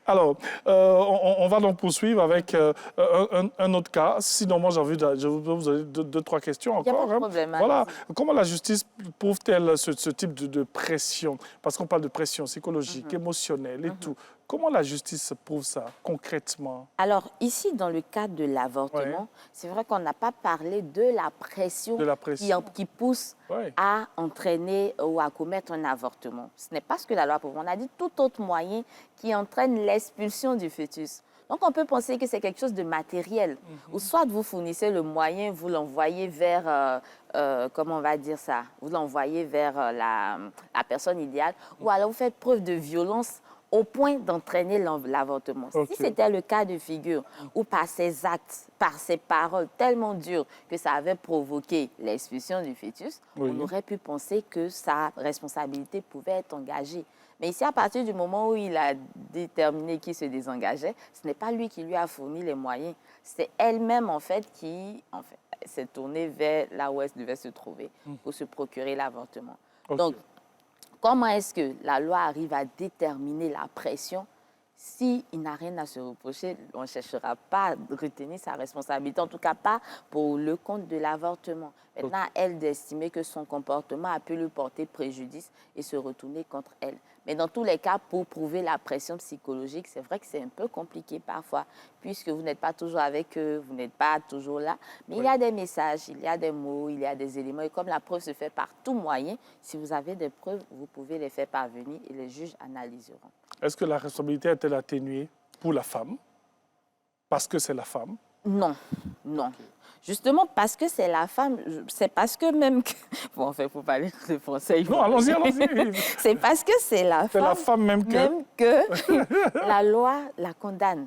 Alors, on va donc poursuivre avec un autre cas. Sinon, moi, je vais vous poser deux, trois questions encore. Il n'y a pas de problème. Voilà. Comment la justice prouve-t-elle ce type de pression? Parce qu'on parle de pression psychologique, émotionnelle et tout. Comment la justice prouve ça concrètement? Alors, ici, dans le cadre de l'avortement, c'est vrai qu'on n'a pas parlé de la pression, qui pousse à entraîner ou à commettre un avortement. Ce n'est pas ce que la loi prouve. On a dit tout autre moyen qui entraîne l'expulsion du fœtus. Donc, on peut penser que c'est quelque chose de matériel. Ou soit vous fournissez le moyen, vous l'envoyez vers, comment on va dire ça, vous l'envoyez vers la personne idéale, ou alors vous faites preuve de violence au point d'entraîner l'avortement. Si c'était le cas de figure où par ses actes, par ses paroles tellement dures que ça avait provoqué l'expulsion du fœtus, on aurait pu penser que sa responsabilité pouvait être engagée. Mais ici, à partir du moment où il a déterminé qu'il se désengageait, ce n'est pas lui qui lui a fourni les moyens. C'est elle-même, en fait, qui s'est tournée vers là où elle devait se trouver pour se procurer l'avortement. Donc, comment est-ce que la loi arrive à déterminer la pression? S'il n'a rien à se reprocher, on ne cherchera pas à retenir sa responsabilité, en tout cas pas pour le compte de l'avortement. Maintenant, elle d'estimer que son comportement a pu lui porter préjudice et se retourner contre elle. Mais dans tous les cas, pour prouver la pression psychologique, c'est vrai que c'est un peu compliqué parfois, puisque vous n'êtes pas toujours avec eux, vous n'êtes pas toujours là. Mais il y a des messages, il y a des mots, il y a des éléments. Et comme la preuve se fait par tout moyen, si vous avez des preuves, vous pouvez les faire parvenir et les juges analyseront. Est-ce que la responsabilité est-elle atténuée pour la femme? Parce que c'est la femme? Non, non. Justement, parce que c'est la femme, c'est parce que même que... Bon, en fait, il faut pas lire le français. Non, allons-y, allons-y. C'est parce que c'est la femme... C'est la femme même que la loi la condamne.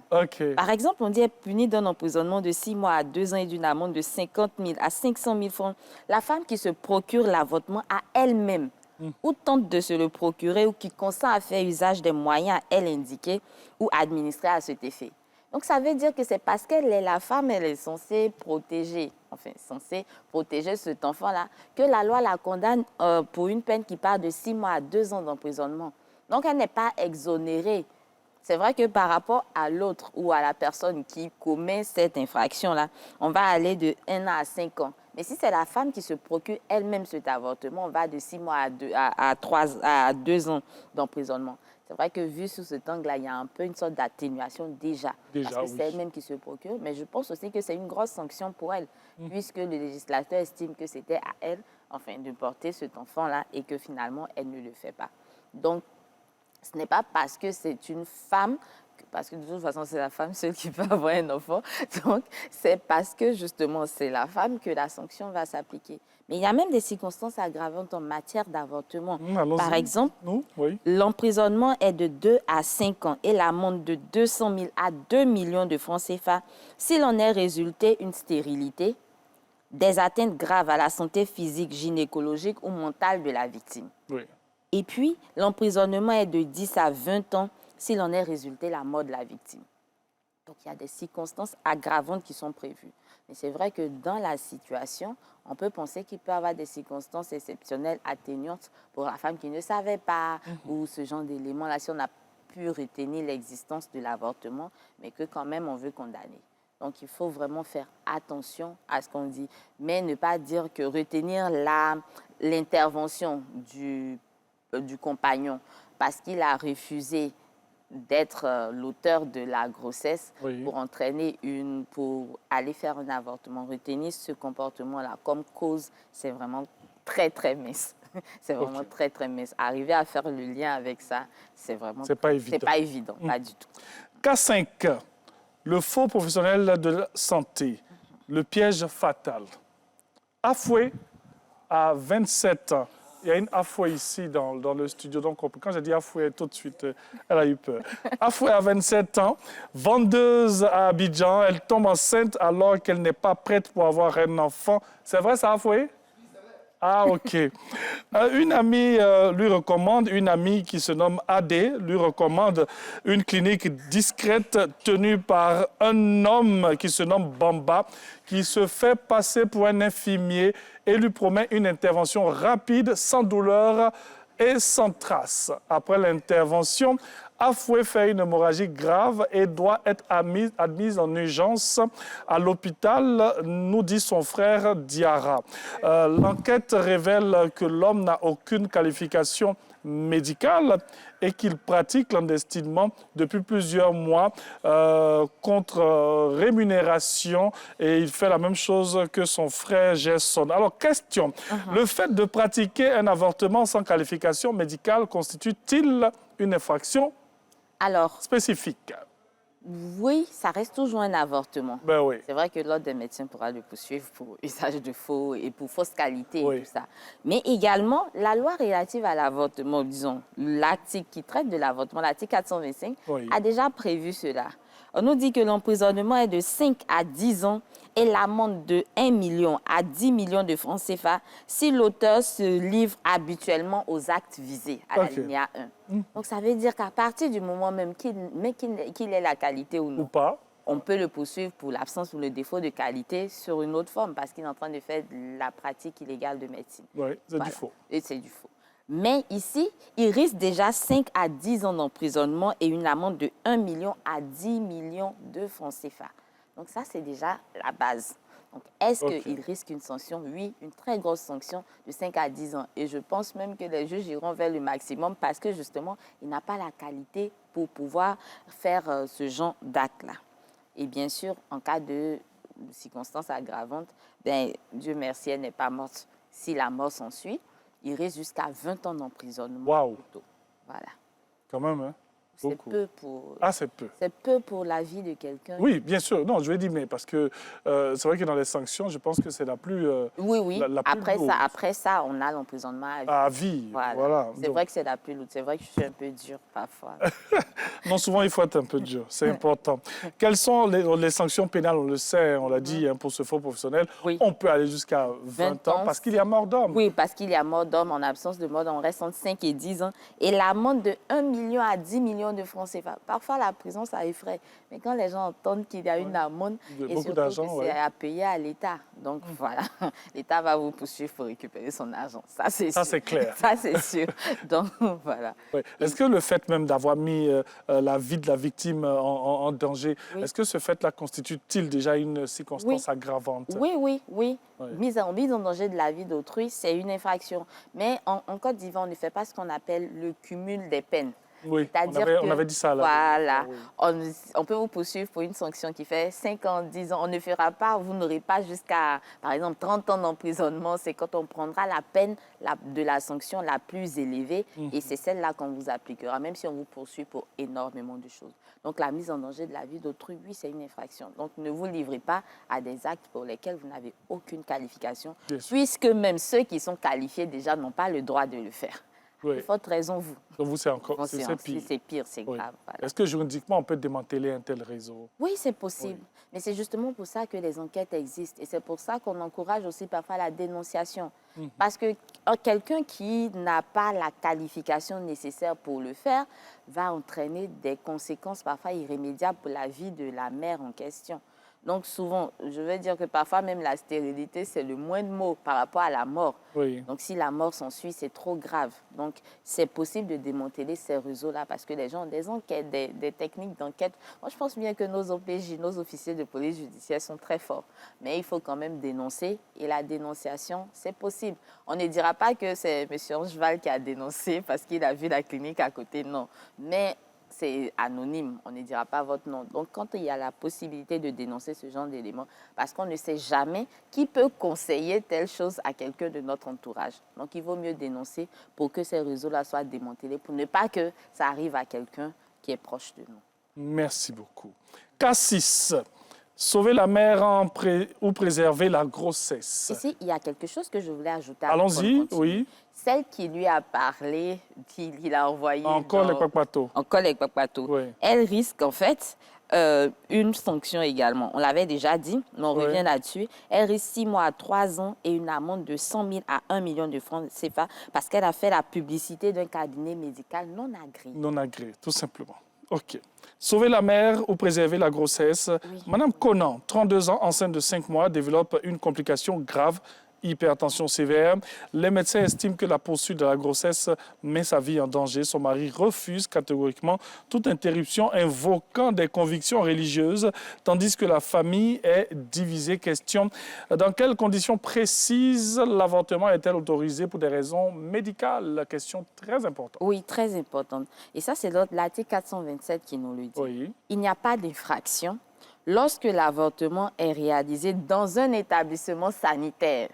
Par exemple, on dit elle est punie d'un emprisonnement de 6 mois à 2 ans et d'une amende de 50 000 à 500 000 francs. La femme qui se procure l'avortement à elle-même, ou tente de se le procurer, ou qui consent à faire usage des moyens à elle indiqués ou administrés à cet effet. Donc, ça veut dire que c'est parce qu'elle est la femme, elle est censée protéger, cet enfant-là, que la loi la condamne pour une peine qui part de 6 mois à 2 ans d'emprisonnement. Donc, elle n'est pas exonérée. C'est vrai que par rapport à l'autre ou à la personne qui commet cette infraction-là, on va aller de 1 an à 5 ans. Mais si c'est la femme qui se procure elle-même cet avortement, on va de 6 mois à 2 ans d'emprisonnement. C'est vrai que vu sous cet angle-là, il y a un peu une sorte d'atténuation déjà parce que c'est elle-même qui se procure. Mais je pense aussi que c'est une grosse sanction pour elle, puisque le législateur estime que c'était à elle, de porter cet enfant-là et que finalement, elle ne le fait pas. Donc, ce n'est pas parce que c'est une femme, parce que de toute façon, c'est la femme seule qui peut avoir un enfant. Donc, c'est parce que justement, c'est la femme que la sanction va s'appliquer. Mais il y a même des circonstances aggravantes en matière d'avortement. Par exemple, l'emprisonnement est de 2 à 5 ans et l'amende de 200 000 à 2 millions de francs CFA s'il en est résulté une stérilité, des atteintes graves à la santé physique, gynécologique ou mentale de la victime. Et puis, l'emprisonnement est de 10 à 20 ans s'il en est résulté la mort de la victime. Donc, il y a des circonstances aggravantes qui sont prévues. Mais c'est vrai que dans la situation, on peut penser qu'il peut y avoir des circonstances exceptionnelles atténuantes pour la femme qui ne savait pas ou ce genre d'éléments-là, si on a pu retenir l'existence de l'avortement, mais que quand même on veut condamner. Donc, il faut vraiment faire attention à ce qu'on dit, mais ne pas dire que retenir l'intervention du compagnon parce qu'il a refusé d'être l'auteur de la grossesse pour aller faire un avortement. Retenir ce comportement-là comme cause, c'est vraiment très, très mince. C'est vraiment très, très mince. Arriver à faire le lien avec ça, c'est vraiment... C'est pas évident, pas du tout. Cas 5, le faux professionnel de la santé, le piège fatal. Afoué à 27 ans. Il y a une Afoué ici dans le studio. Donc, quand j'ai dit Afoué, tout de suite, elle a eu peur. Afoué à 27 ans, vendeuse à Abidjan. Elle tombe enceinte alors qu'elle n'est pas prête pour avoir un enfant. C'est vrai, ça, Afoué? Ah, OK. Une amie lui recommande, une amie qui se nomme Adé, lui recommande une clinique discrète tenue par un homme qui se nomme Bamba, qui se fait passer pour un infirmier et lui promet une intervention rapide, sans douleur et sans trace. Après l'intervention, Afoué fait une hémorragie grave et doit être admise en urgence à l'hôpital, nous dit son frère Diarra. L'enquête révèle que l'homme n'a aucune qualification médicale et qu'il pratique clandestinement depuis plusieurs mois contre rémunération, et il fait la même chose que son frère Gerson. Alors, question, le fait de pratiquer un avortement sans qualification médicale constitue-t-il une infraction spécifique? Oui, ça reste toujours un avortement. Ben oui. C'est vrai que l'ordre des médecins pourra le poursuivre pour usage de faux et pour fausse qualité et tout ça. Mais également, la loi relative à l'avortement, disons, l'article qui traite de l'avortement, l'article 425, a déjà prévu cela. On nous dit que l'emprisonnement est de 5 à 10 ans et l'amende de 1 million à 10 millions de francs CFA si l'auteur se livre habituellement aux actes visés à l'alinéa 1. Donc, ça veut dire qu'à partir du moment même qu'il ait la qualité ou non, on peut le poursuivre pour l'absence ou le défaut de qualité sur une autre forme parce qu'il est en train de faire de la pratique illégale de médecine. Oui, c'est du faux. Et c'est du faux. Mais ici, il risque déjà 5 à 10 ans d'emprisonnement et une amende de 1 million à 10 millions de francs CFA. Donc ça, c'est déjà la base. Donc, est-ce qu'il risque une sanction? Oui, une très grosse sanction de 5 à 10 ans. Et je pense même que les juges iront vers le maximum parce que, justement, il n'a pas la qualité pour pouvoir faire ce genre d'acte-là. Et bien sûr, en cas de circonstances aggravantes, ben, Dieu merci, elle n'est pas morte. Si la mort s'ensuit, il risque jusqu'à 20 ans d'emprisonnement. Waouh! Voilà. Quand même, hein? C'est peu pour... Ah, c'est peu. C'est peu pour la vie de quelqu'un. Oui, bien sûr. Non, je vais dire, mais parce que c'est vrai que dans les sanctions, je pense que c'est la plus... oui. La plus lourde. Après ça, on a l'emprisonnement à vie. À vie, voilà. C'est vrai que c'est la plus lourde. C'est vrai que je suis un peu dure parfois. Non, souvent, il faut être un peu dur. C'est important. Quelles sont les sanctions pénales? On le sait, on l'a dit, hein, pour ce faux professionnel. On peut aller jusqu'à 20 ans parce qu'il y a mort d'homme. Oui, parce qu'il y a mort d'homme. En absence de mort d'homme, on reste entre 5 et 10 ans. Et l'amende de 1 million à 10 millions de francs CFA. Parfois, la prison, ça effraie. Mais quand les gens entendent qu'il y a une amende, et surtout que c'est à payer à l'État. Donc, voilà, l'État va vous poursuivre pour récupérer son argent. Ça, c'est sûr. Ça, c'est clair. Ça, c'est sûr. Donc, voilà. Est-ce que le fait même d'avoir mis la vie de la victime en danger, est-ce que ce fait-là constitue-t-il déjà une circonstance aggravante? Oui. Mise en danger de la vie d'autrui, c'est une infraction. Mais en Côte d'Ivoire, on ne fait pas ce qu'on appelle le cumul des peines. Oui, on avait dit ça là. Voilà, on peut vous poursuivre pour une sanction qui fait 5 ans, 10 ans. On ne fera pas, vous n'aurez pas jusqu'à, par exemple, 30 ans d'emprisonnement. C'est quand on prendra la peine de la sanction la plus élevée et c'est celle-là qu'on vous appliquera, même si on vous poursuit pour énormément de choses. Donc, la mise en danger de la vie d'autrui, oui, c'est une infraction. Donc, ne vous livrez pas à des actes pour lesquels vous n'avez aucune qualification, puisque même ceux qui sont qualifiés déjà n'ont pas le droit de le faire. De forte raison, vous. Donc vous, c'est encore c'est pire. C'est pire, c'est grave. Voilà. Est-ce que juridiquement, on peut démanteler un tel réseau? Oui, c'est possible. Mais c'est justement pour ça que les enquêtes existent. Et c'est pour ça qu'on encourage aussi parfois la dénonciation. Parce que quelqu'un qui n'a pas la qualification nécessaire pour le faire va entraîner des conséquences parfois irrémédiables pour la vie de la mère en question. Donc souvent, je veux dire que parfois même la stérilité, c'est le moindre mot par rapport à la mort. Donc si la mort s'ensuit, c'est trop grave. Donc c'est possible de démanteler ces réseaux-là parce que les gens ont des enquêtes, des techniques d'enquête. Moi, je pense bien que nos OPJ, nos officiers de police judiciaire sont très forts. Mais il faut quand même dénoncer et la dénonciation, c'est possible. On ne dira pas que c'est M. Angeval qui a dénoncé parce qu'il a vu la clinique à côté, non. Mais c'est anonyme, on ne dira pas votre nom. Donc, quand il y a la possibilité de dénoncer ce genre d'éléments, parce qu'on ne sait jamais qui peut conseiller telle chose à quelqu'un de notre entourage. Donc, il vaut mieux dénoncer pour que ces réseaux-là soient démantelés, pour ne pas que ça arrive à quelqu'un qui est proche de nous. Merci beaucoup. K6, sauver la mère ou préserver la grossesse. Ici, il y a quelque chose que je voulais ajouter. Allons-y, oui. Celle qui lui a parlé, qu'il a envoyé encore les Kwakpato. Encore les Kwakpato. Elle risque, en fait, une sanction également. On l'avait déjà dit, mais on revient là-dessus. Elle risque 6 mois à 3 ans et une amende de 100 000 à 1 million de francs CFA parce qu'elle a fait la publicité d'un cabinet médical non agréé. Non agréé, tout simplement. OK. Sauver la mère ou préserver la grossesse. Oui. Madame Conan, 32 ans, enceinte de 5 mois, développe une complication grave, hypertension sévère. Les médecins estiment que la poursuite de la grossesse met sa vie en danger. Son mari refuse catégoriquement toute interruption, invoquant des convictions religieuses, tandis que la famille est divisée. Question, dans quelles conditions précises l'avortement est-elle autorisé pour des raisons médicales? Question très importante. Oui, très importante. Et ça, c'est l'article 427 qui nous le dit. Oui. Il n'y a pas d'infraction lorsque l'avortement est réalisé dans un établissement sanitaire,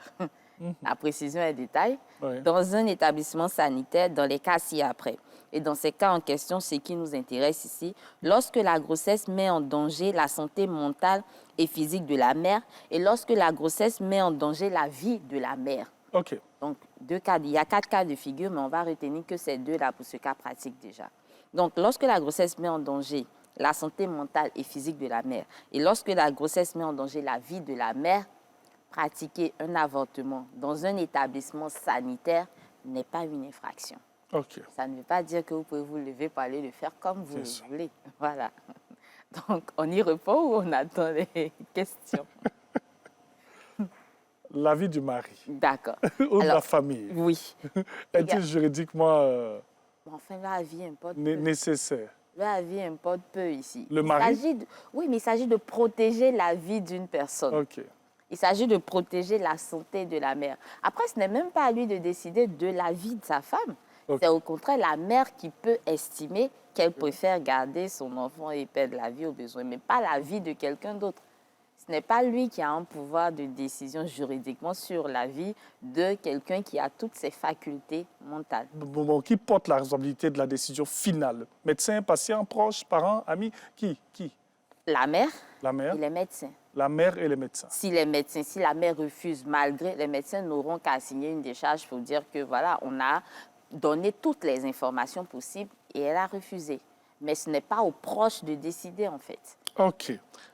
la précision est détail, dans un établissement sanitaire, dans les cas ci-après. Et dans ces cas en question, ce qui nous intéresse ici, lorsque la grossesse met en danger la santé mentale et physique de la mère et lorsque la grossesse met en danger la vie de la mère. OK. Donc, il y a 4 cas de figure, mais on va retenir que ces 2-là pour ce cas pratique déjà. Donc, lorsque la grossesse met en danger la santé mentale et physique de la mère. Et lorsque la grossesse met en danger la vie de la mère, pratiquer un avortement dans un établissement sanitaire n'est pas une infraction. Okay. Ça ne veut pas dire que vous pouvez vous lever pour aller le faire comme vous le voulez. Voilà. Donc, on y répond ou on attend les questions? La vie du mari. D'accord. Ou de la famille. Oui. Est-il juridiquement enfin, la vie importe nécessaire? La vie importe peu ici. Le mari? Oui, mais il s'agit de protéger la vie d'une personne. OK. Il s'agit de protéger la santé de la mère. Après, ce n'est même pas à lui de décider de la vie de sa femme. Okay. C'est au contraire la mère qui peut estimer qu'elle préfère garder son enfant et perdre la vie au besoin, mais pas la vie de quelqu'un d'autre. Ce n'est pas lui qui a un pouvoir de décision juridiquement sur la vie de quelqu'un qui a toutes ses facultés mentales. Bon, qui porte la responsabilité de la décision finale? Médecin, patient, proche, parent, ami? Qui? La mère. La mère. Et les médecins. La mère et les médecins. Si la mère refuse, malgré, les médecins n'auront qu'à signer une décharge pour dire que voilà, on a donné toutes les informations possibles et elle a refusé. Mais ce n'est pas aux proches de décider en fait. OK.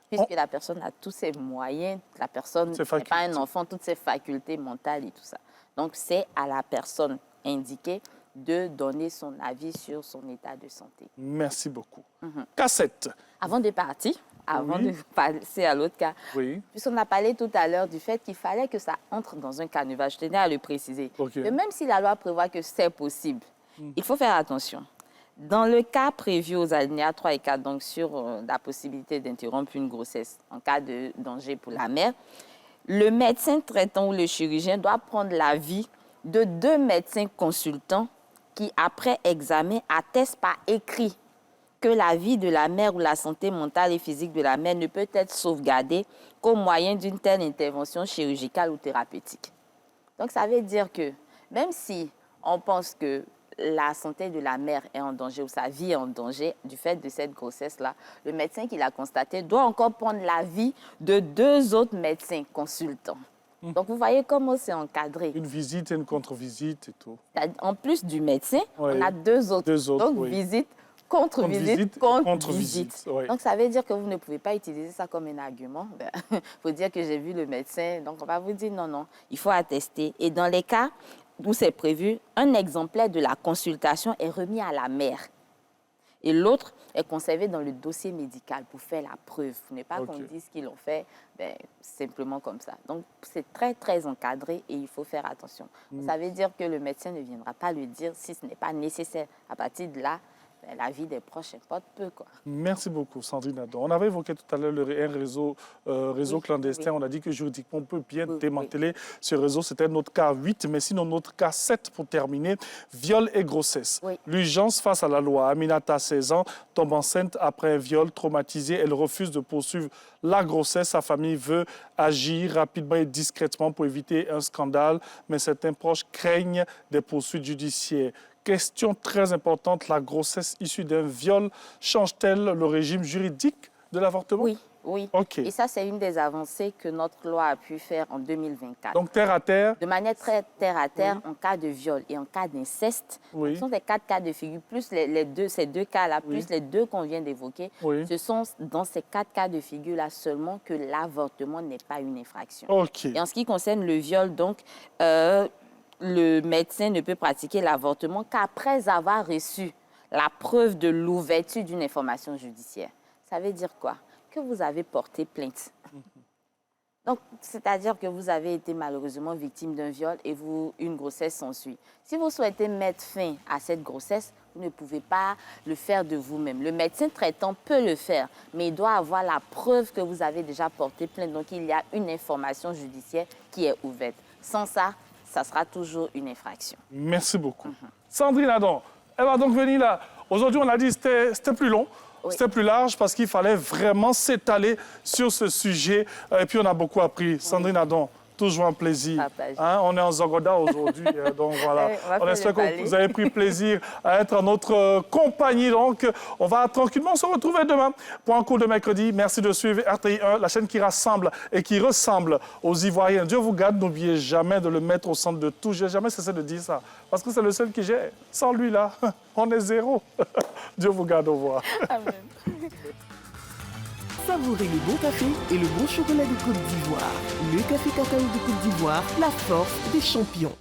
Puisque la personne a tous ses moyens, la personne n'est pas un enfant, toutes ses facultés mentales et tout ça. Donc, c'est à la personne indiquée de donner son avis sur son état de santé. Merci beaucoup. Cassette. Avant de partir, avant de passer à l'autre cas, puisqu'on a parlé tout à l'heure du fait qu'il fallait que ça entre dans un canevas, je tenais à le préciser. Et même si la loi prévoit que c'est possible, il faut faire attention. Dans le cas prévu aux alinéas 3 et 4, donc sur la possibilité d'interrompre une grossesse en cas de danger pour la mère, le médecin traitant ou le chirurgien doit prendre l'avis de 2 médecins consultants qui, après examen, attestent par écrit que la vie de la mère ou la santé mentale et physique de la mère ne peut être sauvegardée qu'au moyen d'une telle intervention chirurgicale ou thérapeutique. Donc, ça veut dire que même si on pense que la santé de la mère est en danger ou sa vie est en danger du fait de cette grossesse-là, le médecin qui l'a constaté doit encore prendre l'avis de 2 autres médecins consultants. Donc, vous voyez comment c'est encadré. Une visite et une contre-visite et tout. En plus du médecin, on a 2 autres. Donc, visite, contre-visite, contre-visite. Donc, ça veut dire que vous ne pouvez pas utiliser ça comme un argument. Il faut dire que j'ai vu le médecin. Donc, on va vous dire non, il faut attester. Et dans les cas où c'est prévu, un exemplaire de la consultation est remis à la mère. Et l'autre est conservé dans le dossier médical pour faire la preuve. Il n'est pas qu'on dise qu'ils l'ont fait simplement comme ça. Donc, c'est très, très encadré et il faut faire attention. Ça veut dire que le médecin ne viendra pas le dire si ce n'est pas nécessaire. À partir de là, la vie des proches importe peu, quoi. Merci beaucoup, Sandrine Adon. On avait évoqué tout à l'heure un réseau clandestin. On a dit que juridiquement, on peut bien démanteler ce réseau. C'était notre cas 8, mais sinon notre cas 7 pour terminer. Viol et grossesse. L'urgence face à la loi. Aminata, 16 ans, tombe enceinte après un viol traumatisé. Elle refuse de poursuivre la grossesse. Sa famille veut agir rapidement et discrètement pour éviter un scandale, mais certains proches craignent des poursuites judiciaires. Question très importante, la grossesse issue d'un viol change-t-elle le régime juridique de l'avortement? Oui, oui. OK. Et ça, c'est une des avancées que notre loi a pu faire en 2024. Donc, terre à terre? De manière très terre à terre, en cas de viol et en cas d'inceste, ce sont des 4 cas de figure, plus ces deux cas-là, plus les 2 qu'on vient d'évoquer. Ce sont dans ces 4 cas de figure-là seulement que l'avortement n'est pas une infraction. OK. Et en ce qui concerne le viol, donc, le médecin ne peut pratiquer l'avortement qu'après avoir reçu la preuve de l'ouverture d'une information judiciaire. Ça veut dire quoi? Que vous avez porté plainte. Donc, c'est-à-dire que vous avez été malheureusement victime d'un viol et une grossesse s'ensuit. Si vous souhaitez mettre fin à cette grossesse, vous ne pouvez pas le faire de vous-même. Le médecin traitant peut le faire, mais il doit avoir la preuve que vous avez déjà porté plainte. Donc, il y a une information judiciaire qui est ouverte. Sans ça, ça sera toujours une infraction. Merci beaucoup. Sandrine Adam, elle va donc venir là. Aujourd'hui, on a dit que c'était plus long. C'était plus large parce qu'il fallait vraiment s'étaler sur ce sujet. Et puis, on a beaucoup appris. Sandrine Adam, toujours un plaisir. Hein, on est en Zogoda aujourd'hui. Donc, voilà. On espère que vous avez pris plaisir à être en notre compagnie. Donc, on va tranquillement se retrouver demain pour un cours de mercredi. Merci de suivre RTI 1, la chaîne qui rassemble et qui ressemble aux Ivoiriens. Dieu vous garde. N'oubliez jamais de le mettre au centre de tout. Je n'ai jamais cessé de dire ça. Parce que c'est le seul qui gère. Sans lui, là, on est zéro. Dieu vous garde. Au revoir. Amen. Savourez le bon café et le bon chocolat de Côte d'Ivoire. Le café cacao de Côte d'Ivoire, la force des champions.